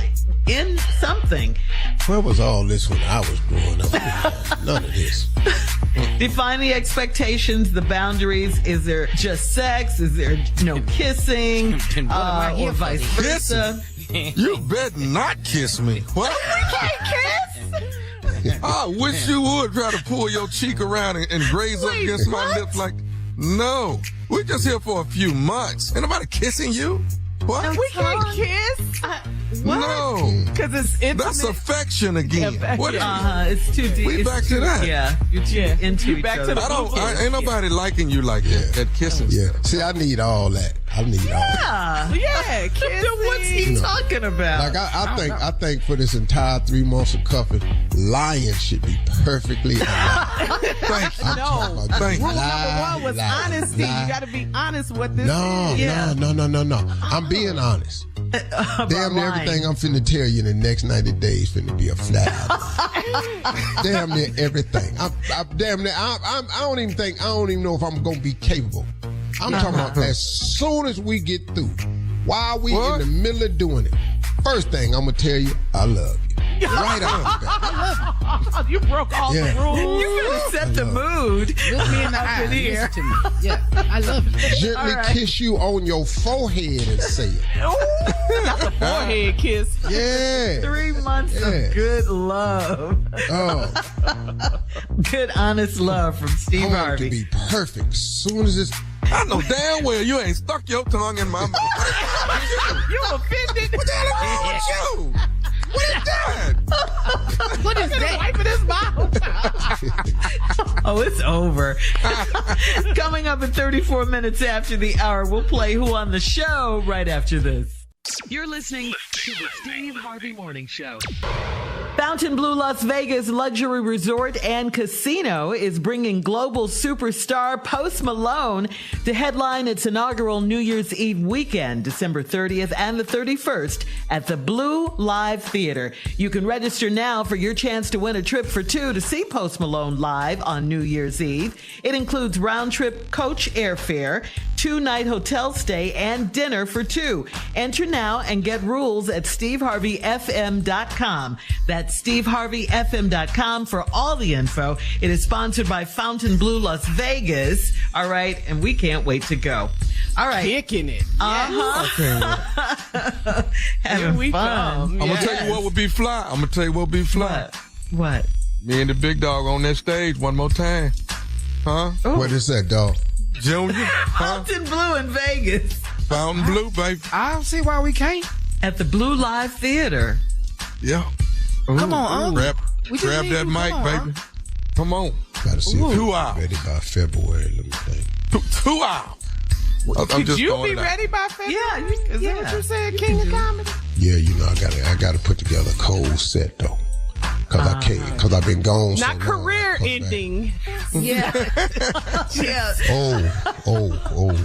in something. Where was all this when I was growing up? None of this. Define the expectations, the boundaries. Is there just sex? Is there no kissing? Or vice versa? You better not kiss me. What? We can't kiss. I wish you would try to pull your cheek around and graze up against my lips like, no. We're just here for a few months. Ain't nobody kissing you. What? We can't kiss? What? No. Because it's intimate. That's affection again. What? It's too deep. We back to that. Yeah. You're too into each back other. to Ain't nobody liking you like that kissing stuff. See, I need all that. I need all that. Yeah, kissing. What's he talking about? Like I think for this entire 3 months of cuffing, lying should be perfectly alive. Thank you. No. Thank you. Rule number one was honesty. You got to be honest with this. No. I'm being honest. Damn near everything I'm finna tell you in the next 90 days finna be a flat out. Damn near everything. I don't even know if I'm gonna be capable. I'm talking about as soon as we get through, while we in the middle of doing it, first thing I'm gonna tell you, I love you. Right off the bat. You broke all the rules. You really set the mood. Look me in the eye. Listen to me. Yeah, I love you. Gently kiss you on your forehead and say it. Not the forehead kiss. Yeah. 3 months of good love. Oh. Good, honest love from Steve I want it Harvey. to be perfect. As soon as it's... I know damn well you ain't stuck your tongue in my mouth. You offended. What the hell is wrong with you? What is that? What is that? Wiping his mouth. Oh, it's over. Coming up in 34 minutes after the hour, we'll play Who on the Show right after this. You're listening to the Steve Harvey Morning Show. Fontainebleau Las Vegas Luxury Resort and Casino is bringing global superstar Post Malone to headline its inaugural New Year's Eve weekend, December 30th and the 31st at the Blue Live Theater. You can register now for your chance to win a trip for two to see Post Malone live on New Year's Eve. It includes round-trip coach airfare, 2-night hotel stay, and dinner for two. Enter now and get rules at steveharveyfm.com. That's steveharveyfm.com for all the info. It is sponsored by Fontainebleau Las Vegas. All right, and we can't wait to go. All right. Kicking it. Uh-huh. Having fun. I'm going to tell you what would be fly. What? Me and the big dog on that stage one more time. Huh? Ooh. What is that, dog? Junior? Huh? Fontainebleau in Vegas. Fontainebleau, baby. I don't see why we can't. At the Blue Live Theater. Yeah. Come on, Grab that mic, baby. Come on. Gotta see if 2 we're hours. ready by February. Let me think. 2 hours. Could you be ready by February? Yeah. Is that what you said, King of Comedy? Yeah, I gotta put together a cold set though. Cause I can't, cause I've been gone so long. Not career ending. Yeah. Yeah. Oh,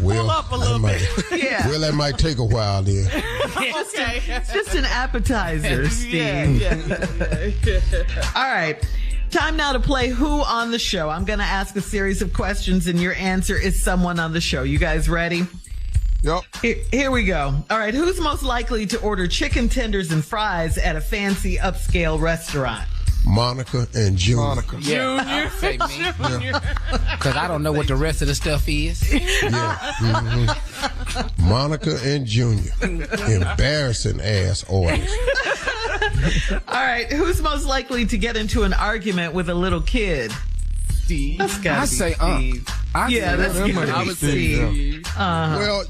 well. Pull up a little bit. Yeah. Well, that might take a while then. Okay. It's just an appetizer, Steve. Yeah. All right. Time now to play Who on the Show. I'm going to ask a series of questions, and your answer is someone on the show. You guys ready? Yep. Here we go. All right. Who's most likely to order chicken tenders and fries at a fancy upscale restaurant? Monica and Junior. Monica. Yeah, I'll say me. Because I don't know what the rest of the stuff is. Yeah. Mm-hmm. Monica and Junior. Embarrassing ass orders. All right. Who's most likely to get into an argument with a little kid? Steve. That's gotta I be say, Steve. Yeah, That's that gotta might be be Steve, Steve. Well,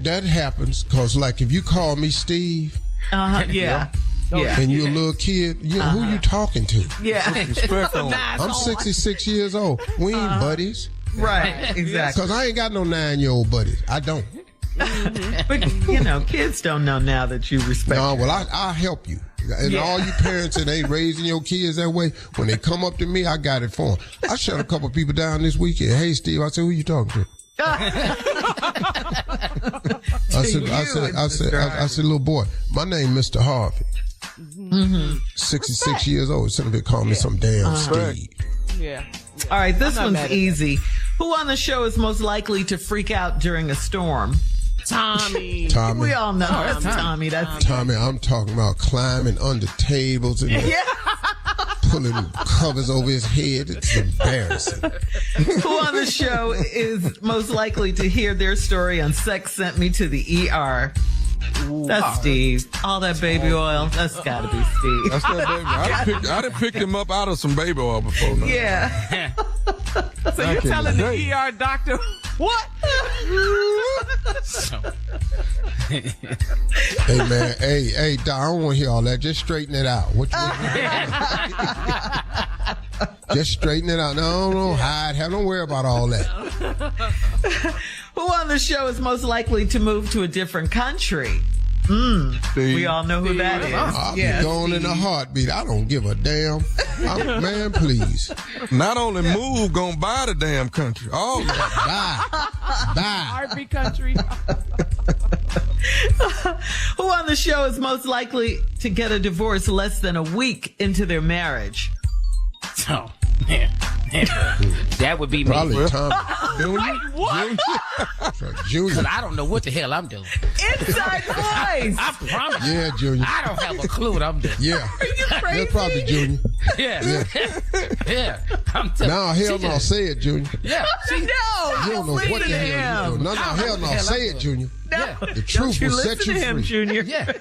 that happens because, like, if you call me Steve Yeah. Yeah. and you're a little kid, who you talking to? Yeah. Respect on. I'm 66 years old. We ain't buddies. Right. Exactly. Because I ain't got no 9-year-old buddies. I don't. But, kids don't know now that you respect No, them. well, I'll help you. And all you parents that ain't raising your kids that way, when they come up to me, I got it for them. I shut a couple people down this weekend. Hey, Steve, I said, who you talking to? I said, little boy, my name Mr. Harvey. 66 years old. Somebody call me some damn Steve. Yeah. All right, this I'm not mad one's at easy. Who on the show is most likely to freak out during a storm? Tommy. Tommy. We all know that's Tommy. That's Tommy, I'm talking about climbing under tables and pulling covers over his head. It's embarrassing. Who on the show is most likely to hear their story on Sex Sent Me to the ER? That's Steve. All that baby oil. That's got to be Steve. That's that baby. I done picked him up out of some baby oil before now. Yeah. So you're telling the ER doctor what? Hey, man. Hey, Doc, I don't want to hear all that. Just straighten it out. Just straighten it out. No, hide. Don't worry about all that. Who on the show is most likely to move to a different country? We all know who that is. I'll be gone in a heartbeat. I don't give a damn. Man, please. Not only move, gonna buy the damn country. Oh, Bye. Harvey country. Who on the show is most likely to get a divorce less than a week into their marriage? Oh, man. That would be me. Probably Tommy. What? Junior. Because I don't know what the hell I'm doing. Inside voice. I promise. Yeah, Junior. I don't have a clue what I'm doing. Yeah. Are you crazy? That's probably Junior. Yeah. Yeah. I'm telling No, hell no. Say it, Junior. Yeah. No. You don't know what the hell you're doing. No, hell no. Say it, Junior. Yeah. The truth will set Listen you to him, free. Junior. Yeah.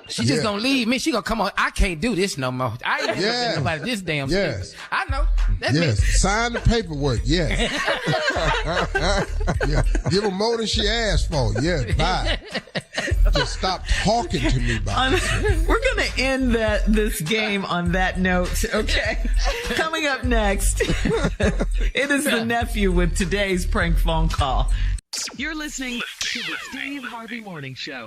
She just gonna leave me. She gonna come on. I can't do this no more. I ain't Yeah. nobody this damn Yes. shit. I know. That's Yes. me. Sign the paperwork. Yes. Yeah. Give her more than she asked for. Yeah. Bye. Just stop talking to me about it. We're going to end this game on that note, okay? Coming up next, it is the nephew with today's prank phone call. You're listening to the Steve Harvey Morning Show.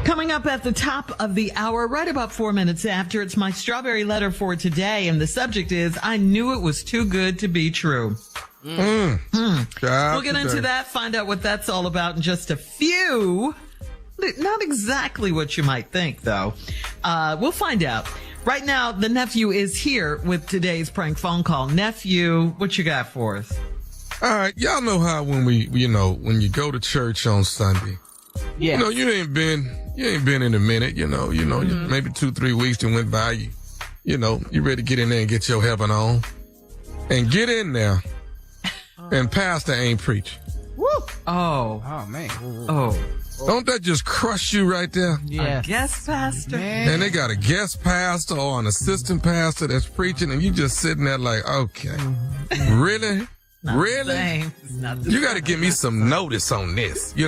Coming up at the top of the hour, right about 4 minutes after, it's my strawberry letter for today. And the subject is, I knew it was too good to be true. We'll get into that, find out what that's all about in just a few. Not exactly what you might think, though. We'll find out. Right now, the nephew is here with today's prank phone call. Nephew, what you got for us? All right. Y'all know how when when you go to church on Sunday, Yes. you ain't been in a minute, maybe 2-3 weeks that went by, you ready to get in there and get your heaven on and get in there and pastor ain't preach. Woo. Oh, man. Oh. Don't that just crush you right there? Yeah. Guest pastor. Man. And they got a guest pastor or an assistant pastor that's preaching and you just sitting there like, okay, really? Really? You got to give me some notice on this, You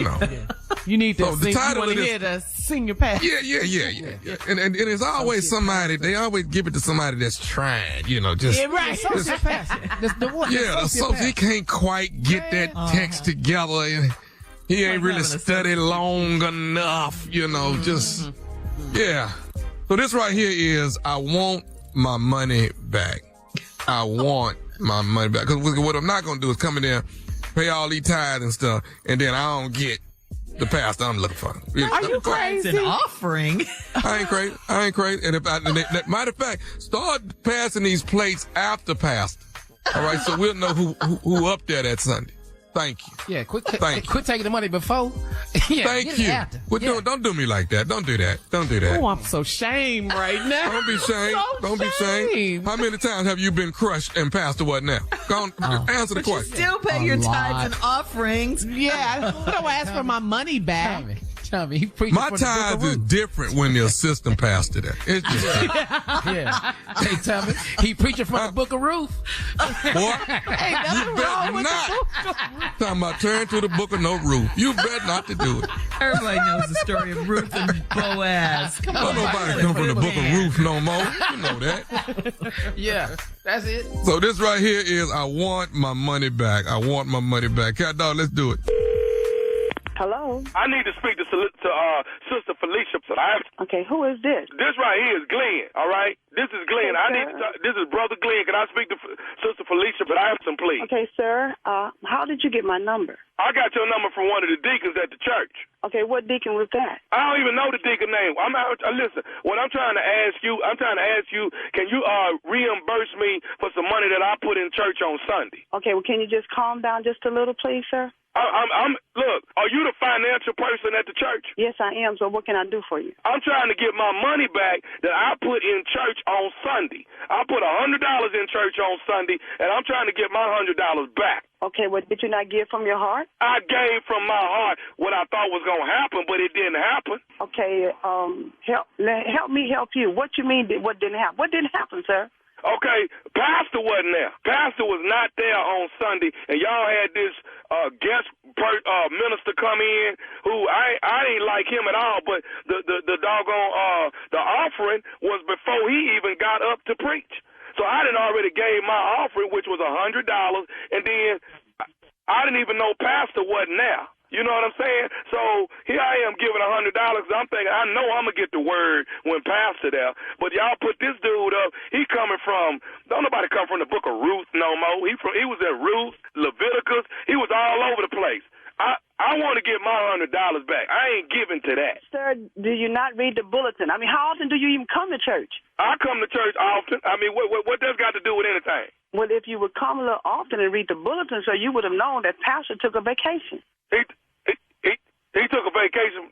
need to sing. The title you want to hear the senior pastor. Yeah. And it's always somebody, they always give it to somebody that's trying, just. Yeah, right. Associate pastor. The one. Yeah, so he can't quite get that text together. And he ain't really studied long enough, just, yeah. So this right here is, I want my money back. I want my money back. Because what I'm not going to do is come in there, pay all these tithes and stuff, and then I don't get the pastor I'm looking for. Are you crazy? It's an offering. I ain't crazy. And matter of fact, start passing these plates after pastor. All right, so we'll know who up there that Sunday. Thank you. Yeah, quit taking the money before. Yeah, Thank you. Don't do me like that. Don't do that. Don't do that. Oh, I'm so shamed right now. Don't be shamed. Don't be shamed. How many times have you been crushed and pastor what now? Go on, answer the question. Still pay your tithes and offerings. Yeah, I don't ask for my money back. Tommy, he preaching My for the Book of tithes is Ruth. different when the assistant pastor there. It's just Yeah. Hey, Tommy, he preaching from the Book of Ruth. boy, you better not. Talking about turn to the book of no Ruth. You better not to do it. Everybody knows the story of Ruth and Boaz. Come on. Don't nobody come from the book of Ruth no more. You know that. Yeah, that's it. So this right here is, I want my money back. I want my money back. Cat dog, let's do it. Hello. I need to speak to Sister Felicia. Okay, who is this? This right here is Glenn, all right? This is Glenn. Okay, I need to talk. This is Brother Glenn. Can I speak to Sister Felicia? But I have some, please. Okay, sir. How did you get my number? I got your number from one of the deacons at the church. Okay, what deacon was that? I don't even know the deacon name. Listen, what I'm trying to ask you, can you reimburse me for some money that I put in church on Sunday? Okay, well, can you just calm down just a little, please, sir? Look, are you the financial person at the church? Yes, I am. So what can I do for you? I'm trying to get my money back that I put in church on Sunday. I put $100 in church on Sunday, and I'm trying to get my $100 back. Okay, well, did you not give from your heart? I gave from my heart what I thought was going to happen, but it didn't happen. Okay, help me help you. What you mean, what didn't happen? What didn't happen, sir? Okay, Pastor wasn't there. Pastor was not there on Sunday, and y'all had this guest minister come in who I ain't like him at all, but the doggone the offering was before he even got up to preach. So I didn't already gave my offering, which was $100, and then I didn't even know Pastor wasn't there. You know what I'm saying? So here I am giving $100. I'm thinking, I know I'm going to get the word when Pastor there. But y'all put this dude up. He coming from, don't nobody come from the book of Ruth no more. He was at Ruth, Leviticus. He was all over the place. I want to get my $100 back. I ain't giving to that. Sir, do you not read the bulletin? I mean, how often do you even come to church? I come to church often. I mean, what does got to do with anything? Well, if you would come a little often and read the bulletin, so you would have known that Pastor took a vacation. He took a vacation,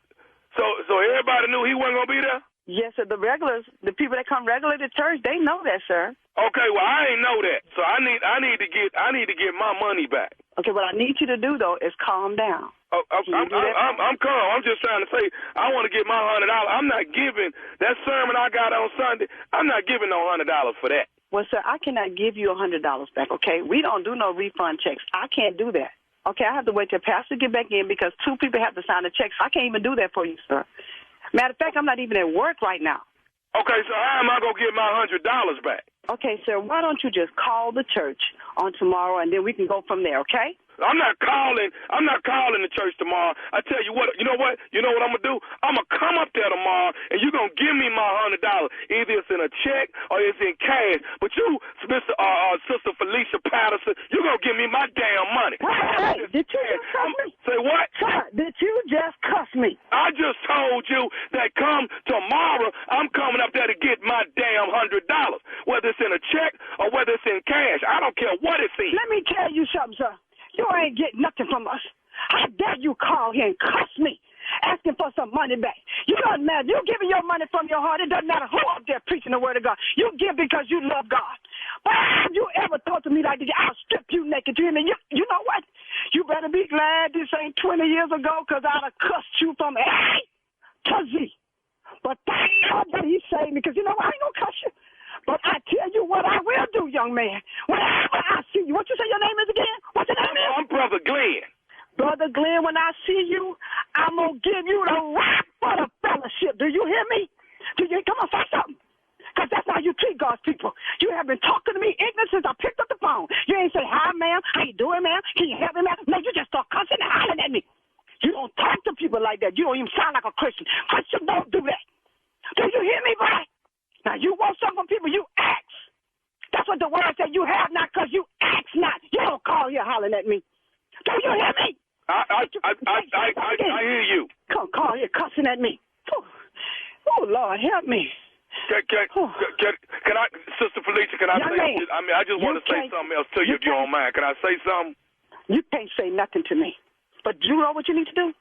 so everybody knew he wasn't gonna be there. Yes, sir. The regulars, the people that come regularly to church, they know that, sir. Okay, well I ain't know that, so I need to get my money back. Okay, what I need you to do though is calm down. I'm calm. I'm just trying to say I want to get my $100. I'm not giving that sermon I got on Sunday. I'm not giving no $100 for that. Well, sir, I cannot give you $100 back. Okay, we don't do no refund checks. I can't do that. Okay, I have to wait till Pastor get back in because 2 people have to sign the checks. I can't even do that for you, sir. Matter of fact, I'm not even at work right now. Okay, so how am I going to get my $100 back? Okay, sir, why don't you just call the church on tomorrow and then we can go from there, okay? I'm not calling the church tomorrow. I tell you what I'm going to do? I'm going to come up going to give me my $100. Either it's in a check or it's in cash. But you, Sister Felicia Patterson, you're going to give me my damn money. Hey, did you just cuss me? Say what? Sir, did you just cuss me? I just told you that come tomorrow, I'm coming up there to get my damn $100, whether it's in a check or whether it's in cash. I don't care what it's in. Let me tell you something, sir. You ain't getting nothing from us. How dare you call here and cuss me, asking for some money back? You doesn't matter. You giving your money from your heart. It doesn't matter who up there preaching the word of God. You give because you love God. But have you ever talked to me like this? I'll strip you naked. You hear me? You know what? You better be glad this ain't 20 years ago, because I'd have cussed you from A to Z. But thank God that he saved me, because you know what? I ain't gonna cuss you. But I tell you what I will do, young man. Whenever I see you, what you say your name is again? What's your name is? I'm Brother Glenn. Brother Glenn, when I see you, I'm going to give you the rock for the fellowship. Do you hear me? Come on, say something. Because that's how you treat God's people. You have been talking to me ignorant since I picked up the phone. You ain't say, hi, ma'am. How you doing, ma'am? Can you help me, ma'am? No, you just start cussing and hollering at me. You don't talk to people like that. You don't even sound like a Christian. Christians don't do that. Do you hear me, boy? Now, you want something from people, you ask. That's what the word said. You have not because you ask not. You don't call here hollering at me. Do you hear me? I hear you. Come call here cussing at me. Oh, Lord, help me. Can I, Sister Felicia, can I say something? I mean, I just want to say something else to you if you don't mind. Can I say something? You can't say nothing to me. But you know what you need to do?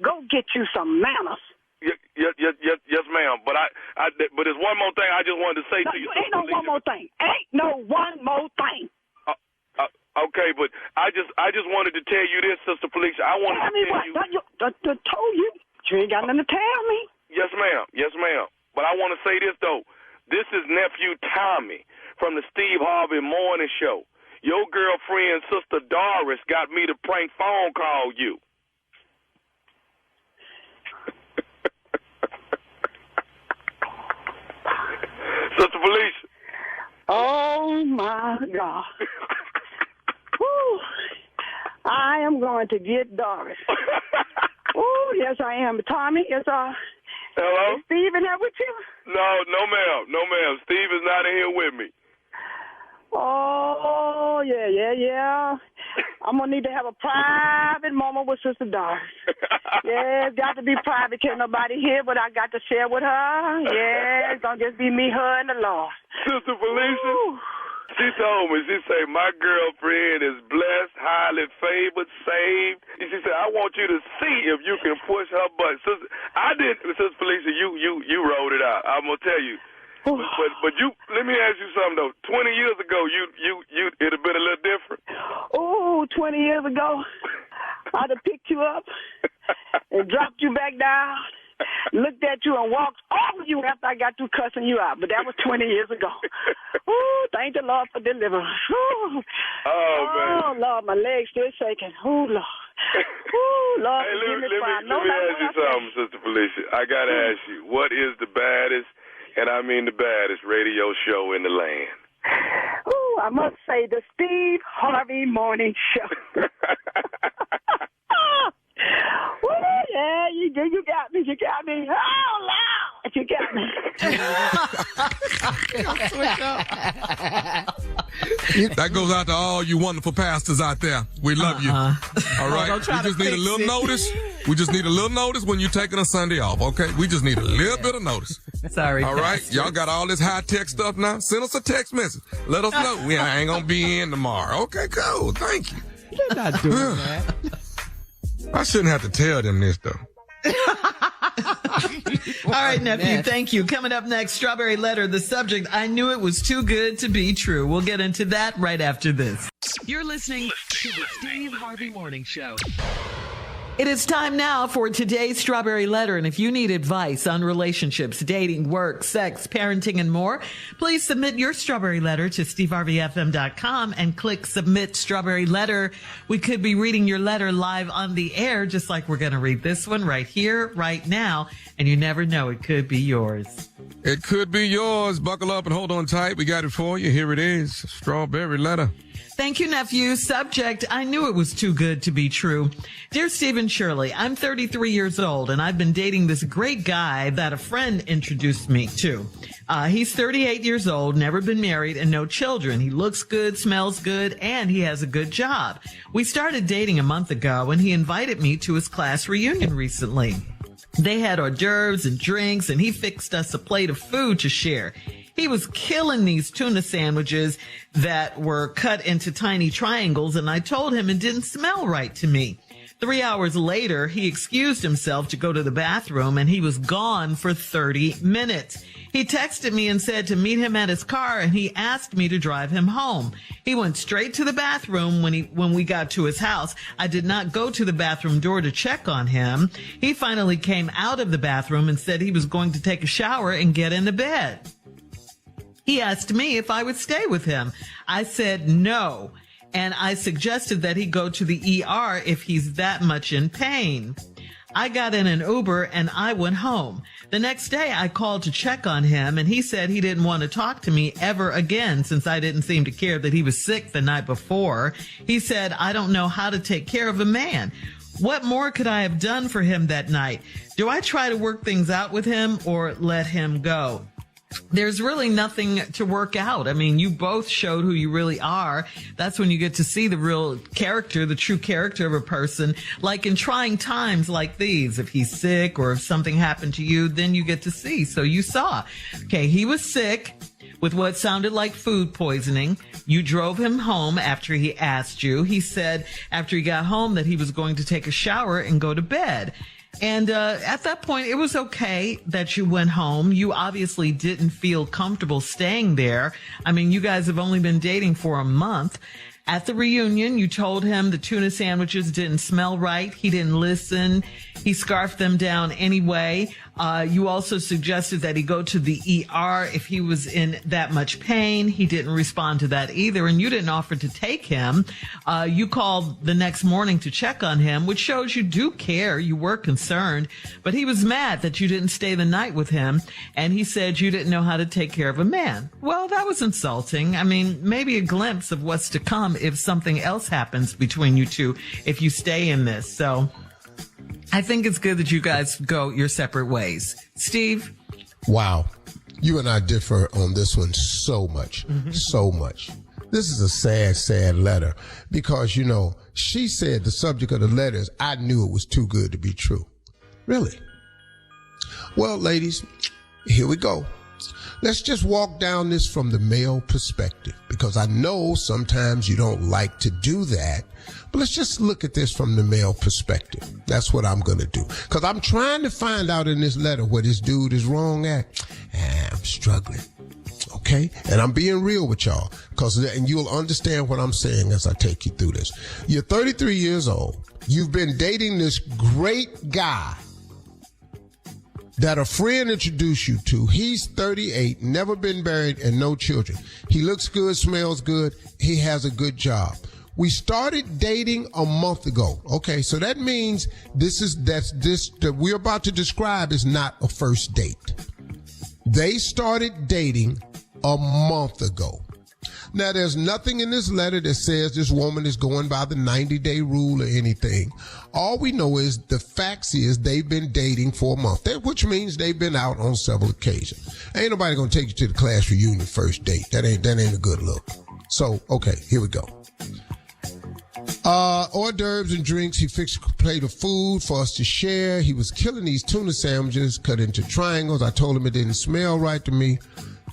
Go get you some manners. Yes, ma'am. But but there's one more thing I just wanted to say to you. Ain't no one more thing. Ain't no one more thing. Okay, but I just wanted to tell you this, Sister Felicia. I wanted to tell you. I told you. You ain't got nothing to tell me. Yes, ma'am. Yes, ma'am. But I want to say this, though. This is Nephew Tommy from the Steve Harvey Morning Show. Your girlfriend, Sister Doris, got me to prank phone call you. Sister Felicia. Oh, my God. Whew. I am going to get Doris. Oh, yes, I am. Tommy, hello? Is Steve in there with you? No, ma'am. No, ma'am. Steve is not in here with me. Oh, yeah. I'm going to need to have a private moment with Sister Doris. Yeah, it's got to be private. Can't nobody hear what I got to share with her. Yeah, it's going to just be me, her, and the Lord. Sister Felicia, she told me, she said, my girlfriend is blessed, highly favored, saved. And she said, I want you to see if you can push her butt. Sister Felicia, you rolled it out. I'm going to tell you. But you, let me ask you something though. 20 years ago, it'd have been a little different. Oh, 20 years ago, I'd have picked you up and dropped you back down, looked at you and walked over you after I got through cussing you out. But that was 20 years ago. Oh, thank the Lord for deliverance. Oh, man. Oh, Lord, my legs still shaking. Oh, Lord. Oh, Lord, hey, let me ask you something, Sister Felicia. I got to ask you, what is the baddest, and I mean the baddest, radio show in the land? Oh, I must say the Steve Harvey Morning Show. Oh, yeah, you got me. You got me. Oh, Lord, you got me. That goes out to all you wonderful pastors out there. We love you. All right. We just need a little notice. We just need a little notice when you're taking a Sunday off, okay? We just need a little bit of notice. Sorry. All right. Y'all got all this high-tech stuff now? Send us a text message. Let us know. We ain't going to be in tomorrow. Okay, cool. Thank you. You're not doing that. I shouldn't have to tell them this, though. All right, nephew, thank you. Coming up next, Strawberry Letter, the subject, I knew it was too good to be true. We'll get into that right after this. You're listening to the Steve Harvey Morning Show. It is time now for today's Strawberry Letter. And if you need advice on relationships, dating, work, sex, parenting, and more, please submit your Strawberry Letter to steveharveyfm.com and click Submit Strawberry Letter. We could be reading your letter live on the air, just like we're going to read this one right here, right now. And you never know, it could be yours. It could be yours. Buckle up and hold on tight. We got it for you. Here it is. Strawberry Letter. Thank you, nephew. Subject, I knew it was too good to be true. Dear Stephen Shirley, I'm 33 years old, and I've been dating this great guy that a friend introduced me to. He's 38 years old, never been married, and no children. He looks good, smells good, and he has a good job. We started dating a month ago, and he invited me to his class reunion recently. They had hors d'oeuvres and drinks, and he fixed us a plate of food to share. He was killing these tuna sandwiches that were cut into tiny triangles, and I told him it didn't smell right to me. 3 hours later, he excused himself to go to the bathroom, and he was gone for 30 minutes. He texted me and said to meet him at his car, and he asked me to drive him home. He went straight to the bathroom when we got to his house. I did not go to the bathroom door to check on him. He finally came out of the bathroom and said he was going to take a shower and get into bed. He asked me if I would stay with him. I said no, and I suggested that he go to the ER if he's that much in pain. I got in an Uber and I went home. The next day I called to check on him, and he said he didn't want to talk to me ever again since I didn't seem to care that he was sick the night before. He said, I don't know how to take care of a man. What more could I have done for him that night? Do I try to work things out with him or let him go? There's really nothing to work out. I mean, you both showed who you really are. That's when you get to see the real character, the true character of a person. Like in trying times like these, if he's sick or if something happened to you, then you get to see. So you saw, okay, he was sick with what sounded like food poisoning. You drove him home after he asked you. He said after he got home that he was going to take a shower and go to bed. And at that point, it was okay that you went home. You obviously didn't feel comfortable staying there. I mean, you guys have only been dating for a month. At the reunion, you told him the tuna sandwiches didn't smell right. He didn't listen. He scarfed them down anyway. You also suggested that he go to the ER if he was in that much pain. He didn't respond to that either, and you didn't offer to take him. You called the next morning to check on him, which shows you do care. You were concerned, but he was mad that you didn't stay the night with him, and he said you didn't know how to take care of a man. Well, that was insulting. I mean, maybe a glimpse of what's to come if something else happens between you two, if you stay in this. So I think it's good that you guys go your separate ways. Steve? Wow. You and I differ on this one so much, so much. This is a sad, sad letter because, you know, she said the subject of the letter is, I knew it was too good to be true. Really? Well, ladies, here we go. Let's just walk down this from the male perspective, because I know sometimes you don't like to do that, but let's just look at this from the male perspective. That's what I'm going to do, because I'm trying to find out in this letter where this dude is wrong at. I'm struggling. Okay? And I'm being real with y'all, and you'll understand what I'm saying as I take you through this. You're 33 years old. You've been dating this great guy that a friend introduced you to. He's 38, never been married, and no children. He looks good, smells good. He has a good job. We started dating a month ago. Okay, so that means that we're about to describe is not a first date. They started dating a month ago. Now, there's nothing in this letter that says this woman is going by the 90-day rule or anything. All we know is the facts is they've been dating for a month, which means they've been out on several occasions. Ain't nobody going to take you to the class reunion first date. That ain't a good look. So, okay, here we go. Hors d'oeuvres and drinks. He fixed a plate of food for us to share. He was killing these tuna sandwiches cut into triangles. I told him it didn't smell right to me.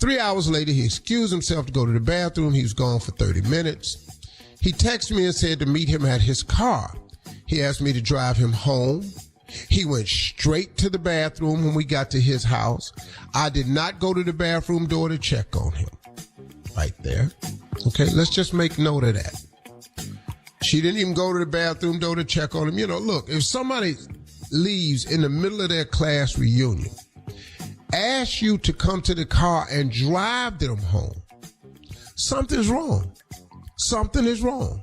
3 hours later, he excused himself to go to the bathroom. He was gone for 30 minutes. He texted me and said to meet him at his car. He asked me to drive him home. He went straight to the bathroom when we got to his house. I did not go to the bathroom door to check on him. Right there. Okay, let's just make note of that. She didn't even go to the bathroom door to check on him. You know, look, if somebody leaves in the middle of their class reunion, ask you to come to the car and drive them home, something's wrong. Something is wrong.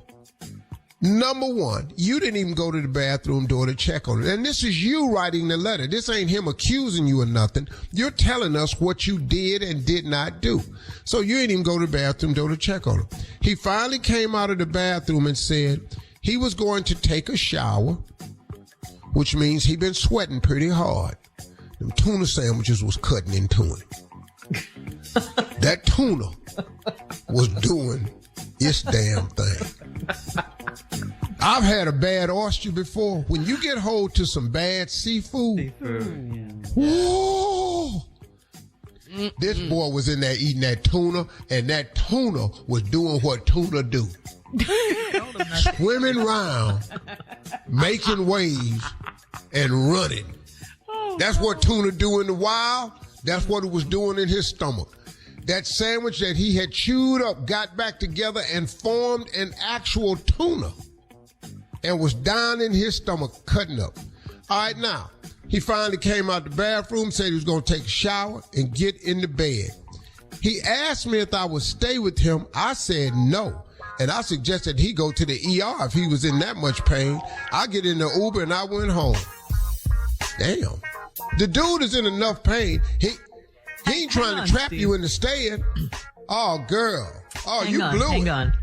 Number one, you didn't even go to the bathroom door to check on it. And this is you writing the letter. This ain't him accusing you of nothing. You're telling us what you did and did not do. So you didn't even go to the bathroom door to check on him. He finally came out of the bathroom and said he was going to take a shower, which means he'd been sweating pretty hard. Them tuna sandwiches was cutting into him. That tuna was doing its damn thing. I've had a bad oyster before. When you get hold to some bad seafood, whoa, this boy was in there eating that tuna, and that tuna was doing what tuna do. Swimming around, making waves, and running. That's what tuna do in the wild. That's what it was doing in his stomach. That sandwich that he had chewed up got back together and formed an actual tuna and was down in his stomach cutting up. All right, now, he finally came out the bathroom, said he was going to take a shower and get in the bed. He asked me if I would stay with him. I said no, and I suggested he go to the ER if he was in that much pain. I get in the Uber and I went home. Damn. The dude is in enough pain. He ain't trying to trap Steve. You into staying. Oh, girl. Oh, you blew it.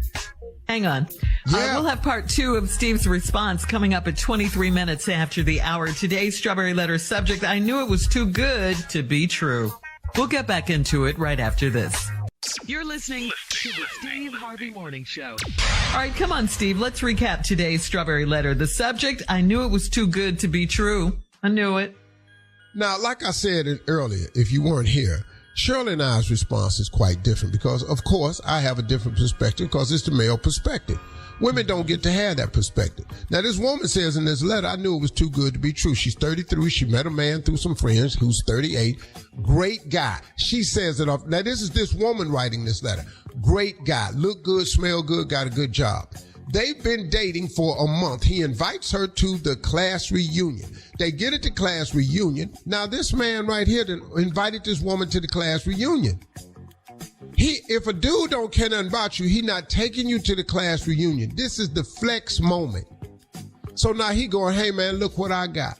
Hang on. Yeah. We'll have part 2 of Steve's response coming up at 23 minutes after the hour. Today's Strawberry Letter subject, I knew it was too good to be true. We'll get back into it right after this. You're listening to the Steve Harvey Morning Show. All right, come on, Steve. Let's recap today's Strawberry Letter. The subject, I knew it was too good to be true. I knew it. Now, like I said earlier, if you weren't here, Shirley and I's response is quite different because, of course, I have a different perspective because it's the male perspective. Women don't get to have that perspective. Now, this woman says in this letter, I knew it was too good to be true. She's 33. She met a man through some friends who's 38. Great guy. She says it off. Now, this is this woman writing this letter. Great guy. Look good, smell good, got a good job. They've been dating for a month. He invites her to the class reunion. They get at the class reunion. Now, this man right here invited this woman to the class reunion. If a dude don't care nothing about you, he not taking you to the class reunion. This is the flex moment. So now he going, hey man, look what I got.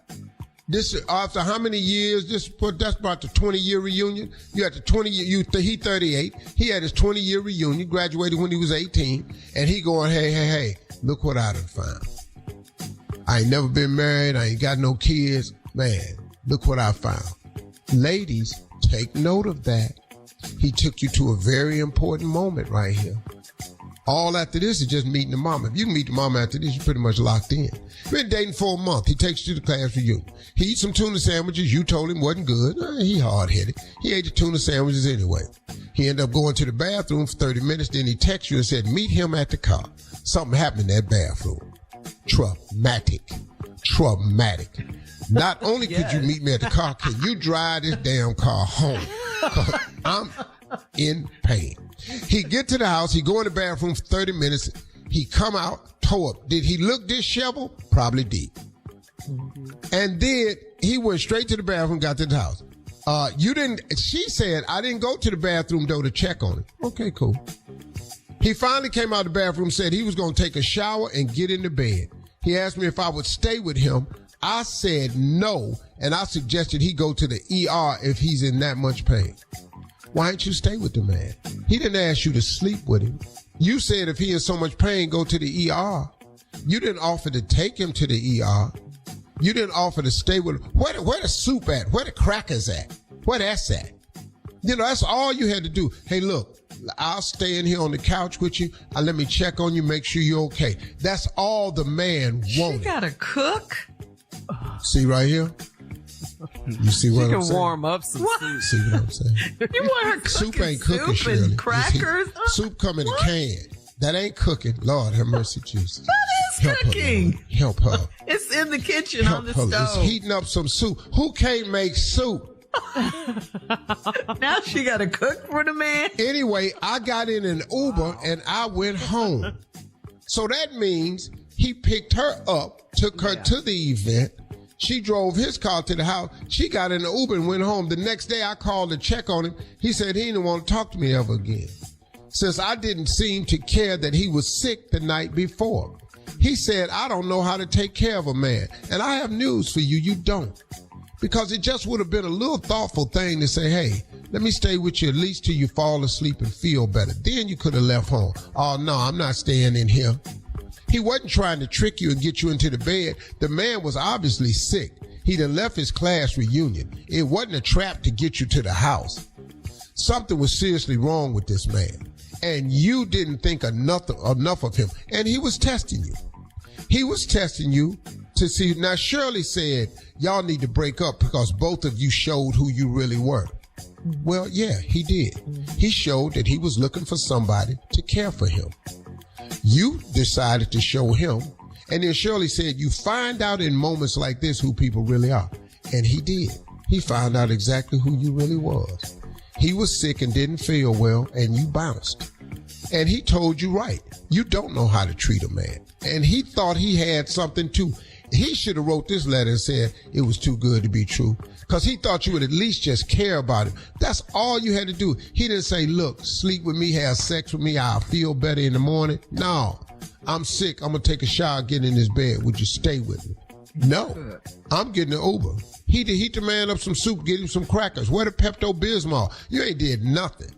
This after how many years? That's about the 20-year reunion. You had the 20-year. He 38. He had his 20-year reunion. Graduated when he was 18, and he going, hey, look what I done found. I ain't never been married. I ain't got no kids. Man, look what I found. Ladies, take note of that. He took you to a very important moment right here. All after this is just meeting the mama. If you can meet the mama after this, you're pretty much locked in. Been dating for a month. He takes you to the class reunion. He eats some tuna sandwiches you told him wasn't good. He hard-headed. He ate the tuna sandwiches anyway. He ended up going to the bathroom for 30 minutes. Then he texted you and said, meet him at the car. Something happened in that bathroom. Traumatic. Not only could you meet me at the car, can you drive this damn car home? 'Cause I'm in pain. He get to the house. He go in the bathroom for 30 minutes. He come out, toe up. Did he look disheveled? Probably did. And then he went straight to the bathroom, got to the house. She said, I didn't go to the bathroom door to check on him. Okay, cool. He finally came out of the bathroom, said he was going to take a shower and get into bed. He asked me if I would stay with him. I said no, and I suggested he go to the ER if he's in that much pain. Why didn't you stay with the man? He didn't ask you to sleep with him. You said if he in so much pain, go to the ER. You didn't offer to take him to the ER. You didn't offer to stay with him. Where the soup at? Where the crackers at? Where that's at? You know, that's all you had to do. Hey, look, I'll stay in here on the couch with you. Let me check on you, make sure you're okay. That's all the man wanted. She got to cook? See right here? You see what I'm saying? She can warm up some soup. See what I'm saying? You want her cooking soup ain't cooking, Shirley. And crackers? Soup come in a can. That ain't cooking. Lord have mercy, Jesus. That is cooking. Help her. It's in the kitchen on the stove. It's heating up some soup. Who can't make soup? Now she got to cook for the man. Anyway, I got in an Uber and I went home. So that means he picked her up, took her to the event. She drove his car to the house. She got in the Uber and went home. The next day I called to check on him. He said he didn't want to talk to me ever again, since I didn't seem to care that he was sick the night before. He said, I don't know how to take care of a man. And I have news for you. You don't. Because it just would have been a little thoughtful thing to say, hey, let me stay with you at least till you fall asleep and feel better. Then you could have left home. Oh, no, I'm not staying in here. He wasn't trying to trick you and get you into the bed. The man was obviously sick. He done left his class reunion. It wasn't a trap to get you to the house. Something was seriously wrong with this man. And you didn't think enough of him. And he was testing you. He was testing you to see. Now, Shirley said, y'all need to break up because both of you showed who you really were. Well, yeah, he did. He showed that he was looking for somebody to care for him. You decided to show him. And then Shirley said, you find out in moments like this who people really are. And he did. He found out exactly who you really was. He was sick and didn't feel well, and you bounced. And he told you right. You don't know how to treat a man. And he thought he had something too. He should have wrote this letter and said it was too good to be true. Because he thought you would at least just care about it. That's all you had to do. He didn't say, look, sleep with me, have sex with me, I'll feel better in the morning. No, I'm sick. I'm going to take a shower, get in this bed. Would you stay with me? No, I'm getting an Uber. He to heat the man up some soup, get him some crackers. Where the Pepto-Bismol? You ain't did nothing.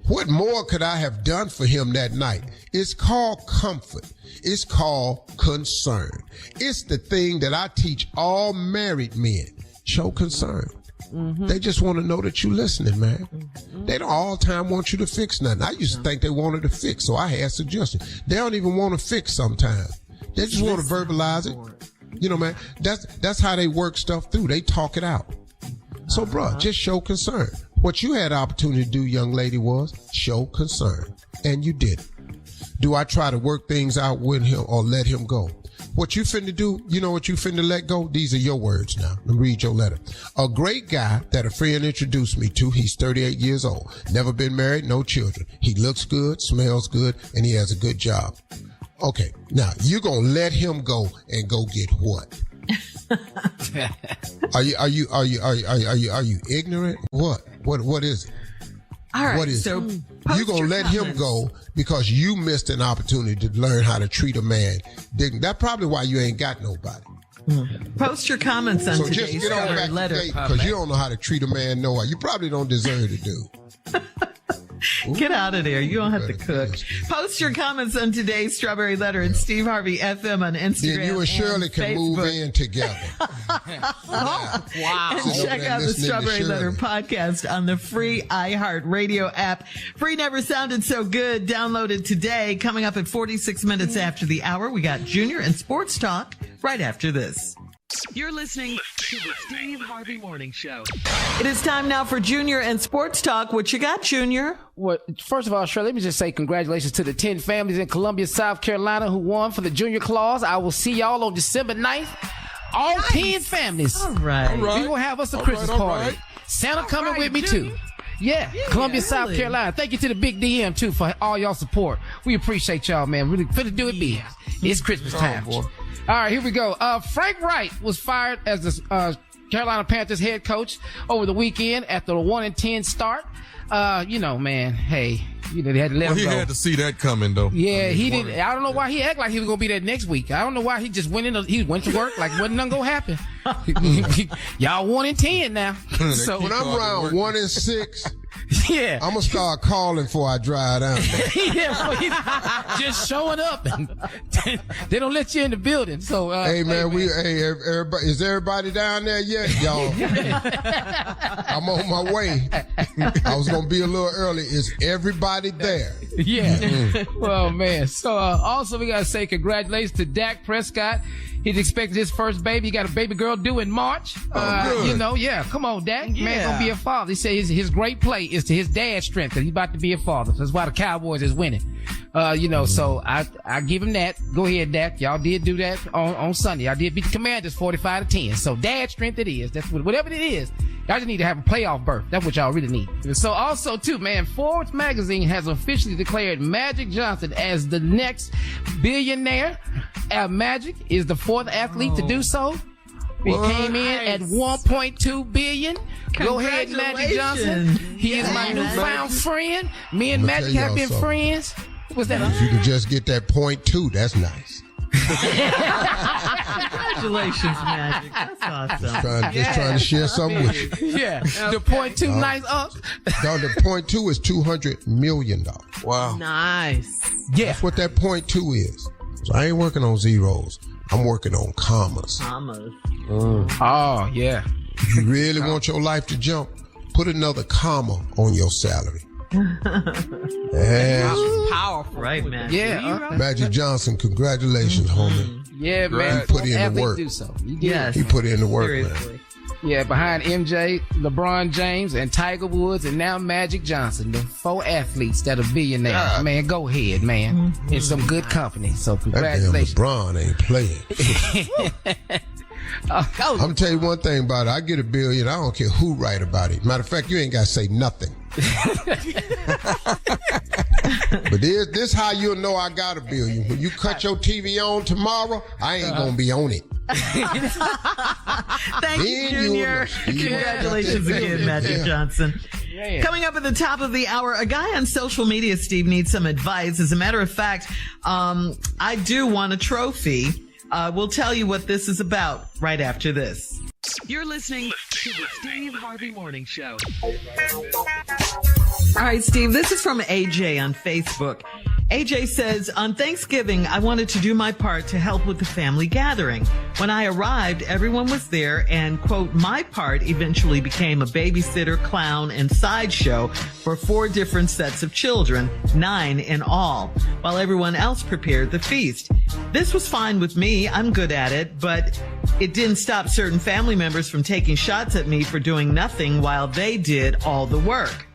What more could I have done for him that night? It's called comfort. It's called concern. It's the thing that I teach all married men. Show concern. Mm-hmm. They just want to know that you're listening, man. Mm-hmm. They don't all the time want you to fix nothing. I used to think they wanted to fix, so I had suggestions. They don't even want to fix sometimes. They just want to verbalize it. You know, man, that's how they work stuff through. They talk it out. So, bruh, just show concern. What you had the opportunity to do, young lady, was show concern. And you did it. Do I try to work things out with him or let him go? What you finna do, you know what you finna let go? These are your words now. Let me read your letter. A great guy that a friend introduced me to. He's 38 years old. Never been married, no children. He looks good, smells good, and he has a good job. Okay, now you're gonna let him go and go get what? Are you ignorant? What is it? All right, what is so it? You're gonna let him go because you missed an opportunity to learn how to treat a man. That's probably why you ain't got nobody. Post your comments on today's just get on back letter because you don't know how to treat a man. No, you probably don't deserve to do. Get out of there. You don't have to cook. Post your comments on today's Strawberry Letter at Steve Harvey FM on Instagram. Then you and Shirley can move in together. Wow. And check out the Strawberry Letter podcast on the free iHeartRadio app. Free never sounded so good. Download it today. Coming up at 46 minutes after the hour, we got Junior and Sports Talk right after this. You're listening to the Steve Harvey Morning Show. It is time now for Junior and Sports Talk. What you got, Junior? Well, first of all, Shirley, let me just say congratulations to the 10 families in Columbia, South Carolina who won for the Junior Clause. I will see y'all on December 9th. All 10 families. All right. We're going to have us a Christmas party. Santa coming with me, too. Yeah, Columbia, really? South Carolina. Thank you to the Big DM, too, for all y'all support. We appreciate y'all, man. Really finna do it big. It's Christmas time. Boy. All right, here we go. Frank Wright was fired as the Carolina Panthers head coach over the weekend after a 1-10 start. You know, man, hey, you know, they had to let him go. He had to see that coming, though. Yeah, he didn't. I don't know why he acted like he was going to be there next week. I don't know why he just went to work like wasn't nothing going to happen. Y'all 1-10 now. So when I'm around 1-6, yeah, I'm gonna start calling before I drive down there. Yeah, just showing up. And they don't let you in the building. So, hey man, everybody, is everybody down there yet, y'all? I'm on my way. I was gonna be a little early. Is everybody there? Yeah. Well, man. So, also we gotta say congratulations to Dak Prescott. He's expecting his first baby. He got a baby girl due in March. You know, yeah. Come on, Dak. Yeah. Man, gonna be a father. He said his great play is to his dad's strength, and he's about to be a father. So that's why the Cowboys is winning. You know, so I give him that. Go ahead, Dak. Y'all did do that on Sunday. Y'all did beat the Commanders 45-10. So dad's strength it is. That's whatever it is. Y'all just need to have a playoff berth. That's what y'all really need. So also too, man, Forbes magazine has officially declared Magic Johnson as the next billionaire. Magic is the fourth athlete to do so. He came in at $1.2 billion. Go ahead, Magic Johnson. He is my newfound friend. Me and Magic have been friends. What's that? If you could just get that 0.2, that's nice. Congratulations, Magic. That's awesome. Just trying to share something with you. Yeah. The point two nice up. No, the point two is $200 million. Wow. Nice. Yeah. That's what that point two is. So I ain't working on zeros. I'm working on commas. Oh, yeah. If you really want your life to jump, put another comma on your salary. Yes. Powerful. Right, man. Yeah. Magic Johnson, congratulations, homie. Yeah, man. He put in the Athlete work. Do so. He did. Yes. He put in the work, Seriously. man. Yeah, behind MJ, LeBron James, and Tiger Woods, and now Magic Johnson, the 4 athletes that are billionaires. God. Man, go ahead, man. In some good company. So That damn congratulations. LeBron ain't playing. I'm gonna tell you one thing about it. I get $1 billion. I don't care who write about it. Matter of fact, you ain't gotta say nothing. But this how you'll know I got $1 billion. When you cut your TV on tomorrow, I ain't gonna be on it. Thank you, Junior. Congratulations again, Magic Johnson. Yeah. Coming up at the top of the hour, a guy on social media, Steve, needs some advice. As a matter of fact, I do want a trophy. We'll tell you what this is about right after this. You're listening to the Steve Harvey Morning Show. All right, Steve, this is from AJ on Facebook. AJ says, on Thanksgiving, I wanted to do my part to help with the family gathering. When I arrived, everyone was there and, quote, my part eventually became a babysitter, clown, and sideshow for 4 different sets of children, 9 in all, while everyone else prepared the feast. This was fine with me. I'm good at it, but it didn't stop certain family members from taking shots at me for doing nothing while they did all the work.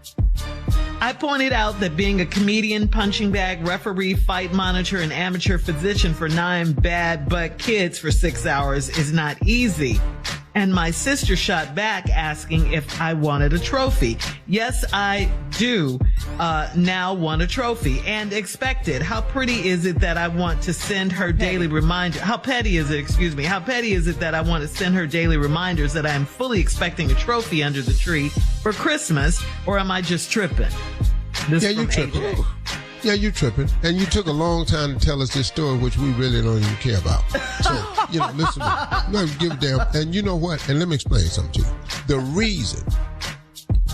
I pointed out that being a comedian, punching bag, referee, fight monitor, and amateur physician for 9 bad butt kids for 6 hours is not easy. And my sister shot back asking if I wanted a trophy. Yes, I do now want a trophy and expect it. How pretty is it that I want to send her daily reminder? How petty is it, How petty is it that I want to send her daily reminders that I am fully expecting a trophy under the tree for Christmas, or am I just tripping? This Yeah, from you tripping. AJ. Yeah, you tripping. And you took a long time to tell us this story, which we really don't even care about. So, listen, no, give a damn. And you know what? And let me explain something to you. The reason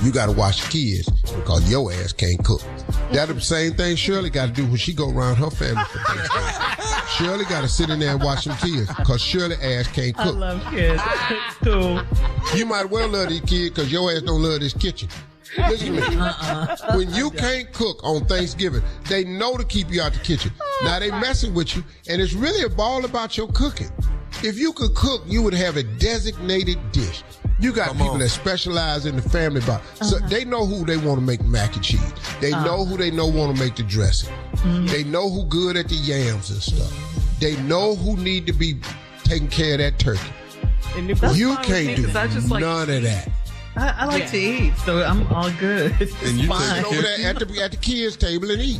you got to watch the kids because your ass can't cook. That's the same thing Shirley got to do when she go around her family for Thanksgiving. Shirley got to sit in there and watch them kids because Shirley ass can't cook. I love kids. It's cool. You might well love these kids because your ass don't love this kitchen. Listen to me. When you can't cook on Thanksgiving, they know to keep you out the kitchen. Now they messing with you, and it's really all about your cooking. If you could cook, you would have a designated dish. You got people that specialize in the family bar. So they know who they want to make mac and cheese. They know who they know want to make the dressing. They know who good at the yams and stuff. They know who need to be taking care of that turkey. You can't do none of that. I like to eat, so I'm all good. And you fine. Sit over there at the kids' table and eat.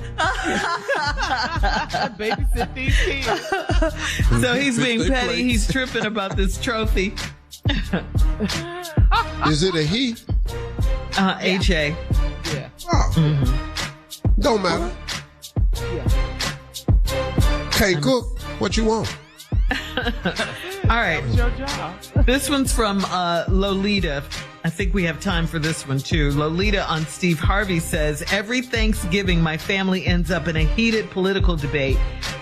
Babysit these kids. So he's being petty. He's tripping about this trophy. Is it a he? AJ. Yeah. Oh. Don't matter. Can't cook. What you want? All right. It's your job. This one's from Lolita. I think we have time for this one too. Lolita on Steve Harvey says, every Thanksgiving, my family ends up in a heated political debate.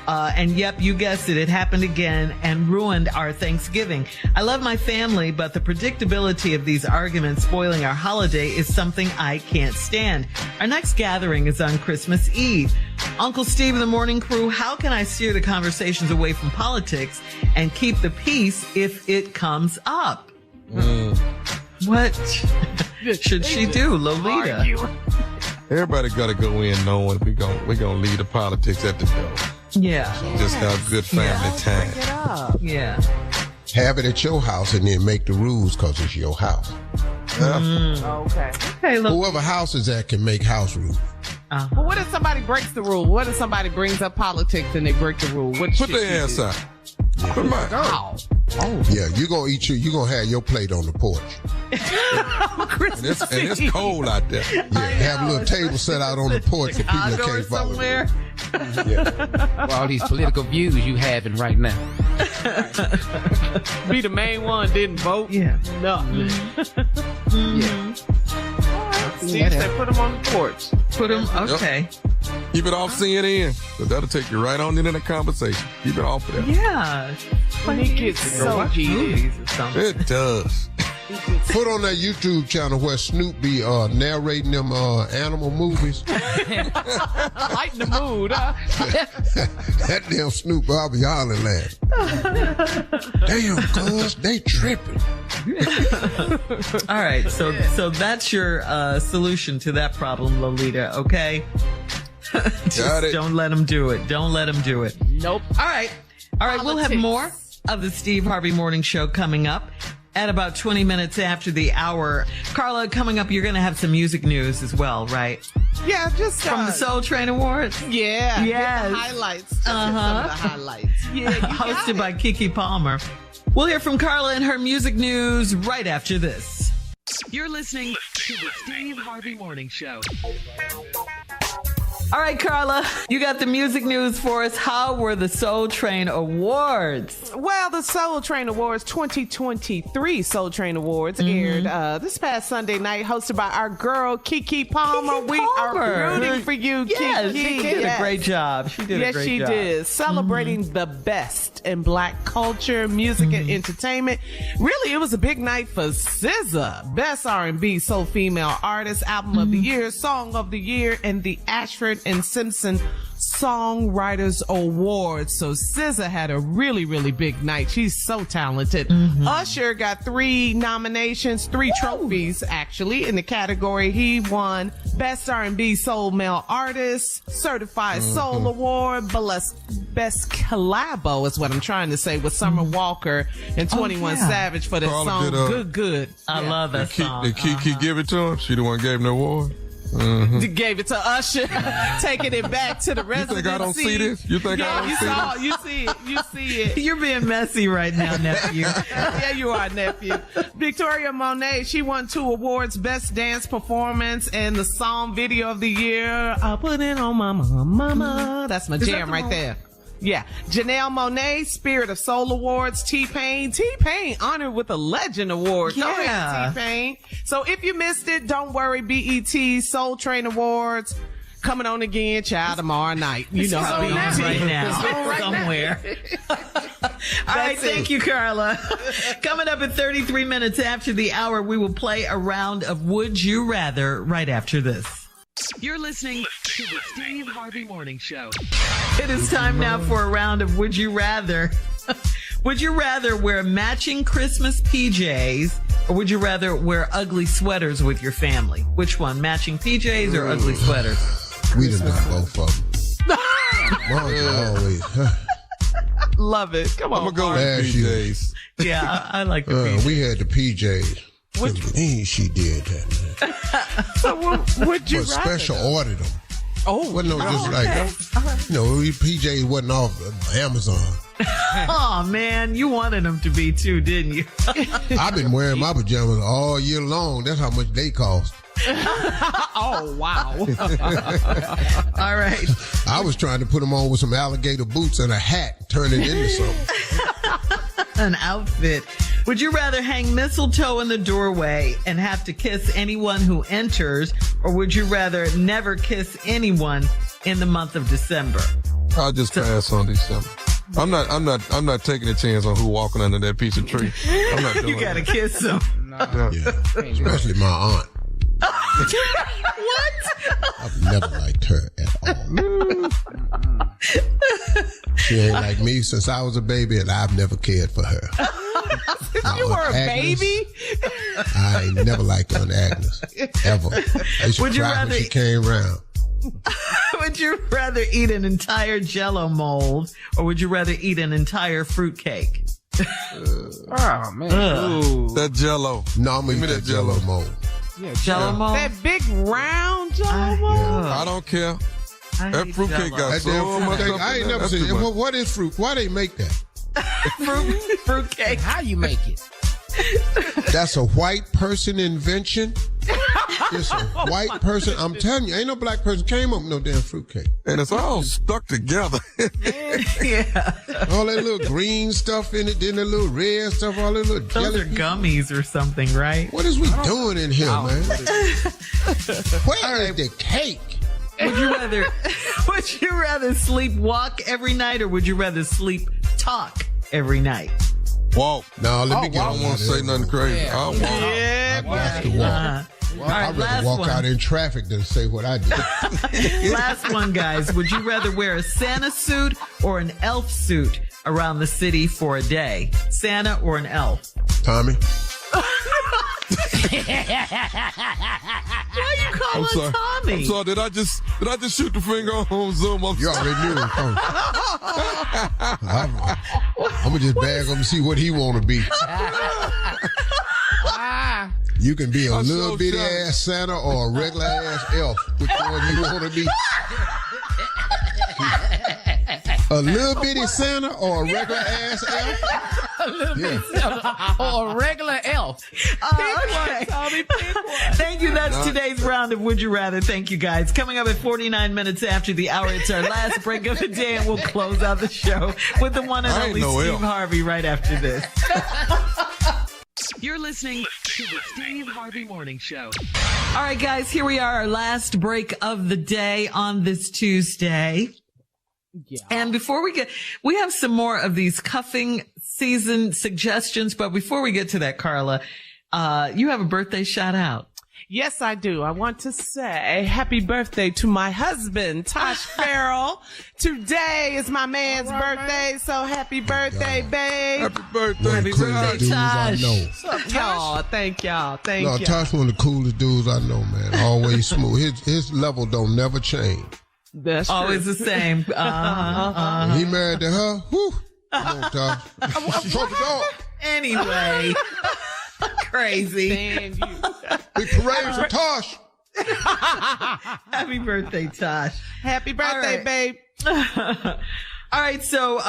And yep, you guessed it. It happened again and ruined our Thanksgiving. I love my family, but the predictability of these arguments spoiling our holiday is something I can't stand. Our next gathering is on Christmas Eve. Uncle Steve and the morning crew, how can I steer the conversations away from politics and keep the peace if it comes up? What should she do, Lolita? Everybody got to go in knowing we're gonna leave the politics at the door. Yeah. Just have good family time. Yeah. Have it at your house and then make the rules because it's your house. Okay. Hey, look. Whoever house is at can make house rules. But what if somebody breaks the rule? What if somebody brings up politics and they break the rule? What Put should their you ass do? out. Put my Yeah, you're gonna eat you gonna have your plate on the porch. and it's cold out there. Yeah, have a little table set out on the porch for people that Chicago or can't follow. somewhere. For all these political views you having right now. Be the main one, didn't vote. Yeah. Nothing. Yeah. Steve said put him on the porch. Put him, okay. Keep it off CNN. So that'll take you right on into the conversation. Keep it off of that. Yeah. When he gets so heated. It does. Put on that YouTube channel where Snoop be narrating them animal movies. Lighten the mood, huh? That damn Snoop, I'll be hollering laughing. Damn, cuz, they tripping. All right, so that's your solution to that problem, Lolita, okay? Got it. Don't let them do it. Don't let them do it. Nope. All right, we'll have more of the Steve Harvey Morning Show coming up at about 20 minutes after the hour. Carla, coming up, you're going to have some music news as well, right? Yeah, just From the Soul Train Awards? Yeah. Yes. The highlights. Some of the highlights. Yeah. Hosted by Kiki Palmer. We'll hear from Carla and her music news right after this. You're listening to the Steve Harvey Morning Show. All right, Carla, you got the music news for us. How were the Soul Train Awards? Well, the Soul Train Awards 2023 Soul Train Awards aired this past Sunday night, hosted by our girl Kiki Palmer. We are rooting for you, yes, Kiki. She did a great job. She did a great job. Yes, she did. Celebrating the best in Black culture, music, and entertainment. Really, it was a big night for SZA, Best R&B Soul Female Artist, Album of the Year, Song of the Year, and the Ashford and Simpson Songwriters Awards. So SZA had a really, really big night. She's so talented. Usher got 3 nominations, 3 trophies actually in the category. He won Best R&B Soul Male Artist, Certified Soul Award, Best Collabo is what I'm trying to say, with Summer Walker and 21 Savage for the song Good. I love that song. Did Kiki give it to him? She the one gave him the award? Gave it to Usher, taking it back to the residency. You think I don't see this? You think I don't see this? You see it. You see it. You're being messy right now, nephew. Yeah, you are, nephew. Victoria Monet, she won 2 awards, Best Dance Performance and the Song Video of the Year. I put it on my mama. That's my jam right there. Yeah. Janelle Monáe, Spirit of Soul Awards. T-Pain honored with a Legend Award. Go ahead, T-Pain. So if you missed it, don't worry. BET Soul Train Awards coming on again, child, tomorrow night. You know how BET right now somewhere. All right, thank you, Carla. Coming up at 33 minutes after the hour, we will play a round of Would You Rather right after this. You're listening to the Steve Harvey Morning Show. It is time now for a round of Would You Rather. Would you rather wear matching Christmas PJs, or would you rather wear ugly sweaters with your family? Which one, matching PJs or ugly sweaters? We done got both of them. Always. Love it. Come on. I'm going to go with PJs. Yeah, I like the PJs. We had the PJs. She did that, man. So would you rather? Special ordered them. Oh, wasn't no just like, PJ wasn't off Amazon. Oh man, you wanted them to be too, didn't you? I've been wearing my pajamas all year long. That's how much they cost. Oh wow. All right. I was trying to put them on with some alligator boots and a hat, turn it into something. An outfit. Would you rather hang mistletoe in the doorway and have to kiss anyone who enters, or would you rather never kiss anyone in the month of December? I'll just pass on December. I'm not taking a chance on who walking under that piece of tree. I'm not doing You gotta that. kiss them. Yeah, especially my aunt. What? I've never liked her at all. She ain't like me since I was a baby, and I've never cared for her. You were a baby? I ain't never liked Aunt Agnes, ever. I used to cry when she came around. Would you rather eat an entire Jell-O mold, or would you rather eat an entire fruitcake? Oh man, that Jell-O. No, I'm gonna eat that Jell-O mold. Yeah, Jell-O mold. That big round Jell-O mold. I don't care. That fruitcake got so much stuff. I ain't never seen it. What is fruit? Why they make that? Fruitcake. How you make it? That's a white person invention. It's a white person. I'm telling you, ain't no black person came up with no damn fruitcake. And it's all stuck together. Yeah. All that little green stuff in it, then the little red stuff, all that little Those jelly. are gummies or something, right? What is we doing in here, man? Where is the cake? Would you rather sleep walk every night, or would you rather sleep talk every night? Walk. No, let me get I don't want to say nothing crazy. Yeah. I'll walk. I got to walk. All right, I'd rather last walk one. out in traffic than say what I did. Last one, guys. Would you rather wear a Santa suit or an elf suit around the city for a day? Santa or an elf? Tommy? Why you call I'm her sorry. Tommy? I'm sorry. Did I just shoot the finger on Zoom? You already knew it. I'm going to just bag him and see what he want to be. You can be a little bitty ass Santa or a regular ass elf. Which one you want to be? A little bitty Santa or a regular ass elf? Or a regular elf. Okay. Thank you. That's today's round of Would You Rather. Thank you, guys. Coming up at 49 minutes after the hour, it's our last break of the day, and we'll close out the show with the one and only Steve Harvey right after this. You're listening to the Steve Harvey Morning Show. All right, guys, here we are, our last break of the day on this Tuesday. Yeah. And before we have some more of these cuffing season suggestions, but before we get to that, Carla, you have a birthday shout out. Yes, I do. I want to say happy birthday to my husband, Tosh Farrell. Today is my man's birthday, so happy birthday, babe. Happy birthday, Happy birthday, dudes I Tosh. know. Y'all, thank y'all. Thank No, y'all. Tosh one of the coolest dudes I know, man. Always smooth. His level don't never change. That's Always true. the same. When he married to her, whew. Come on, Tosh. Talk it off. Anyway. Crazy. Stand you. We parade for Tosh. Happy birthday, Tosh. Happy birthday, right. babe. All right, so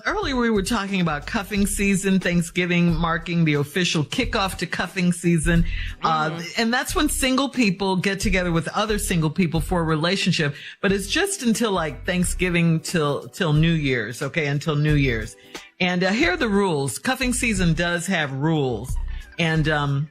earlier we were talking about cuffing season, Thanksgiving marking the official kickoff to cuffing season. And that's when single people get together with other single people for a relationship. But it's just until like Thanksgiving till New Year's, okay, until New Year's. And here are the rules. Cuffing season does have rules. And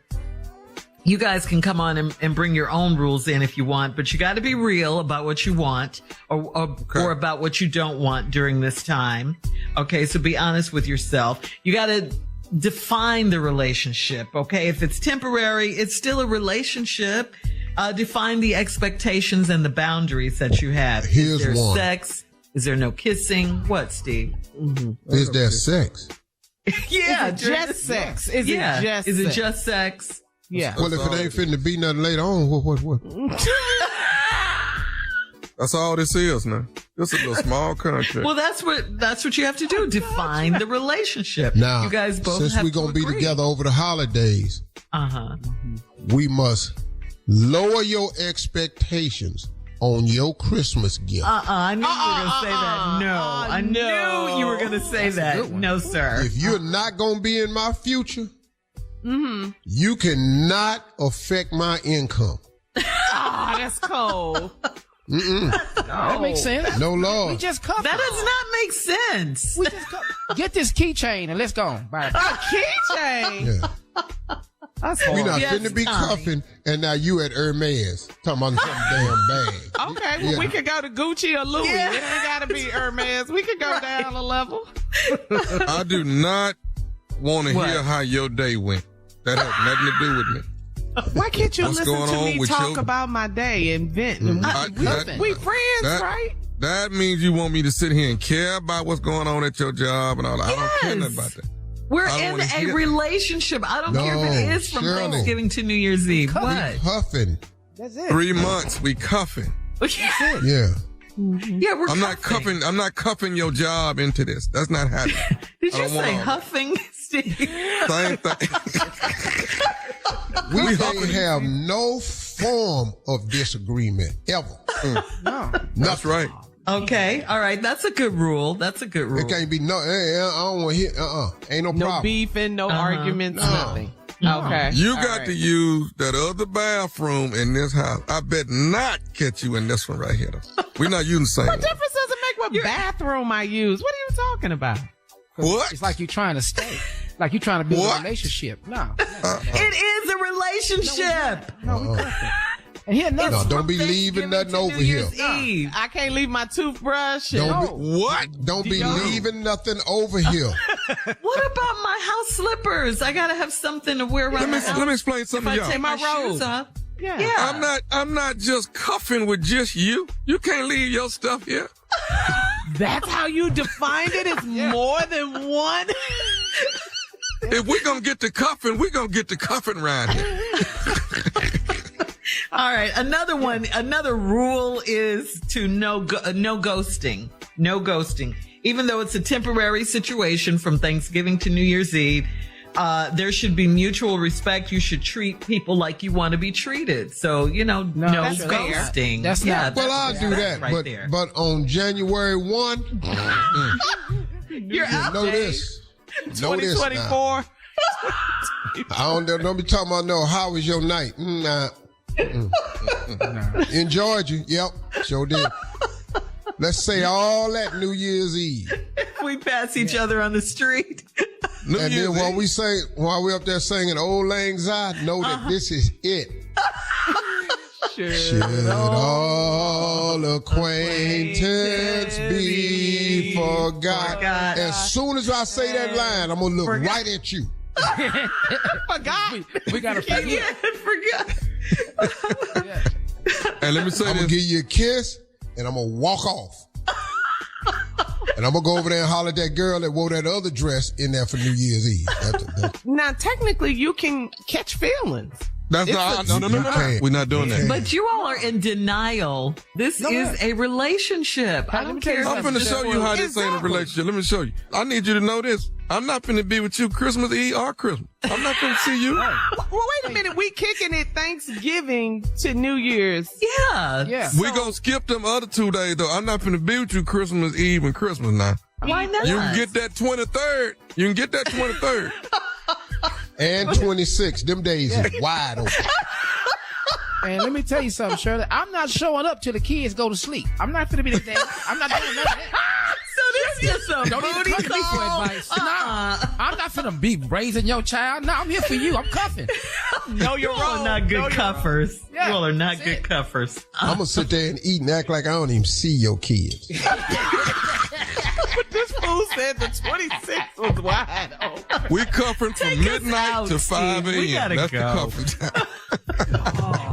you guys can come on and bring your own rules in if you want, but you got to be real about what you want or about what you don't want during this time. Okay, so be honest with yourself. You got to define the relationship. Okay, if it's temporary, it's still a relationship. Define the expectations and the boundaries that you have. Here's Is there one. sex? Is there no kissing? What, Steve? Is there sex? Yeah, Is it just sex? Is it just Is sex? it just sex? Yeah. Well, if it ain't fitting to be nothing later on, what? That's all this is now. This is a little small contract. Well, that's what you have to do. Define the relationship. Now, you guys both since have we're going to be agree. together over the holidays, we must lower your expectations on your Christmas gift. I knew you were going to say that. No. I knew you were going to say that. No, sir. If you're not going to be in my future, you cannot affect my income. Oh, that's cold. That makes sense. No We Lord. just covered. That does not make sense. We just get this keychain and let's go. Bye. A keychain. Yeah. That's We horrible. not Yes, finna be Tommy. cuffing, and now you at Hermes talking about some damn bag. Okay, well, Yeah. we could go to Gucci or Louis. Yeah. It ain't got to be Hermes. We could go down a level. I do not want to What? hear how your day went. That has nothing to do with me. Why can't you What's listen going to on me with talk your- about my day and vent? And we friends, right? That means you want me to sit here and care about what's going on at your job and all that. I don't care nothing about that. We're I don't in wanna a hear- relationship. I don't care if it No, is from Shirley. Thanksgiving to New Year's Eve. What? Huffing. That's it. 3 months, we cuffing. Yeah, Yeah. we're I'm not cuffing. I'm not cuffing your job into this. That's not happening. Did I you don't want say all that. huffing, Steve? Same thing. We can't have no form of disagreement ever. That's right. Okay, all right. That's a good rule. That's a good rule. It can't be no. Hey, I don't want to hear. Ain't no No problem. beefing, no arguments, nothing. Okay. You got to use that other bathroom in this house. I bet not catch you in this one right here. We're not using the same What one. difference does it make what bathroom I use? What are you talking about? What? It's like you're trying to stay. Like you're trying to build What? a relationship. No. It is a relationship. No, we coughing. And here, No, nothing. don't be leaving nothing over here. Eve. I can't leave my toothbrush. And, Don't be leaving nothing over here. What about my house slippers? I gotta have something to wear around the house. Let me explain something If to I y'all. take my robe. shoes off. Yeah. I'm not just cuffing with just you. You can't leave your stuff here. That's how you defined it? It's more than one? If we're going to get to cuffing, we're going to get to cuffing right here. All right. Another rule is to no ghosting. No ghosting. Even though it's a temporary situation from Thanksgiving to New Year's Eve, there should be mutual respect. You should treat people like you want to be treated. So, no that's fair. ghosting. That's not- Well, I'll do that. Right there. But on January 1, You're out. know this. Know this now. 2024. Don't be talking about how was your night? Nah. Enjoyed you. Yep, sure did. Let's say all that New Year's Eve. We pass each other on the street. And then while we up there singing Old Lang Syne, know that this is it. Should all acquaintance be forgot? As soon as I say that line, I'm going to look right at you. Forgot. We got to forget. Forgot. And let me say I'm going to this. give you a kiss, and I'm going to walk off. And I'm going to go over there and holler at that girl that wore that other dress in there for New Year's Eve. Now, technically, you can catch feelings. That's not, no. We're not doing that. But you all are in denial. This is a relationship. I don't care. I'm finna show you how this ain't a relationship. Let me show you. I need you to know this. I'm not finna be with you Christmas Eve or Christmas. I'm not finna see you. Well, wait a minute. We kicking it Thanksgiving to New Year's. Yeah. We gonna skip them other 2 days though. I'm not finna be with you Christmas Eve and Christmas now. Why not? You can get that 23rd. You can get that 23rd. And 26. Them days is wide open. And let me tell you something, Shirley. I'm not showing up till the kids go to sleep. I'm not finna be the dad. I'm not doing none of that. So this is some Don't even booty come to me for call. advice. No, I'm not finna be raising your child. No, I'm here for you. I'm cuffing. No, you're You all wrong. are not good cuffers. Yeah, You all are not that's good it. cuffers. I'm going to sit there and eat and act like I don't even see your kids. But this fool said the 26th was wide open. We cuffing from Take us midnight out, to 5 Steve. We a.m. gotta That's go. the cuffing time.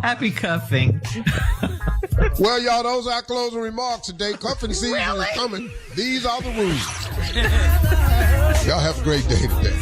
Happy cuffing. Well, y'all, those are our closing remarks today. Cuffing season is coming. These are the rules. Y'all have a great day today.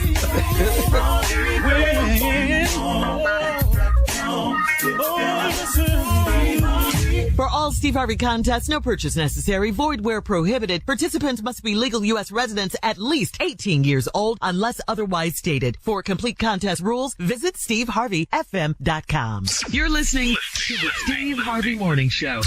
For all Steve Harvey contests, no purchase necessary, void where prohibited. Participants must be legal U.S. residents at least 18 years old unless otherwise stated. For complete contest rules, visit SteveHarveyFM.com. You're listening to the Steve Harvey Morning Show.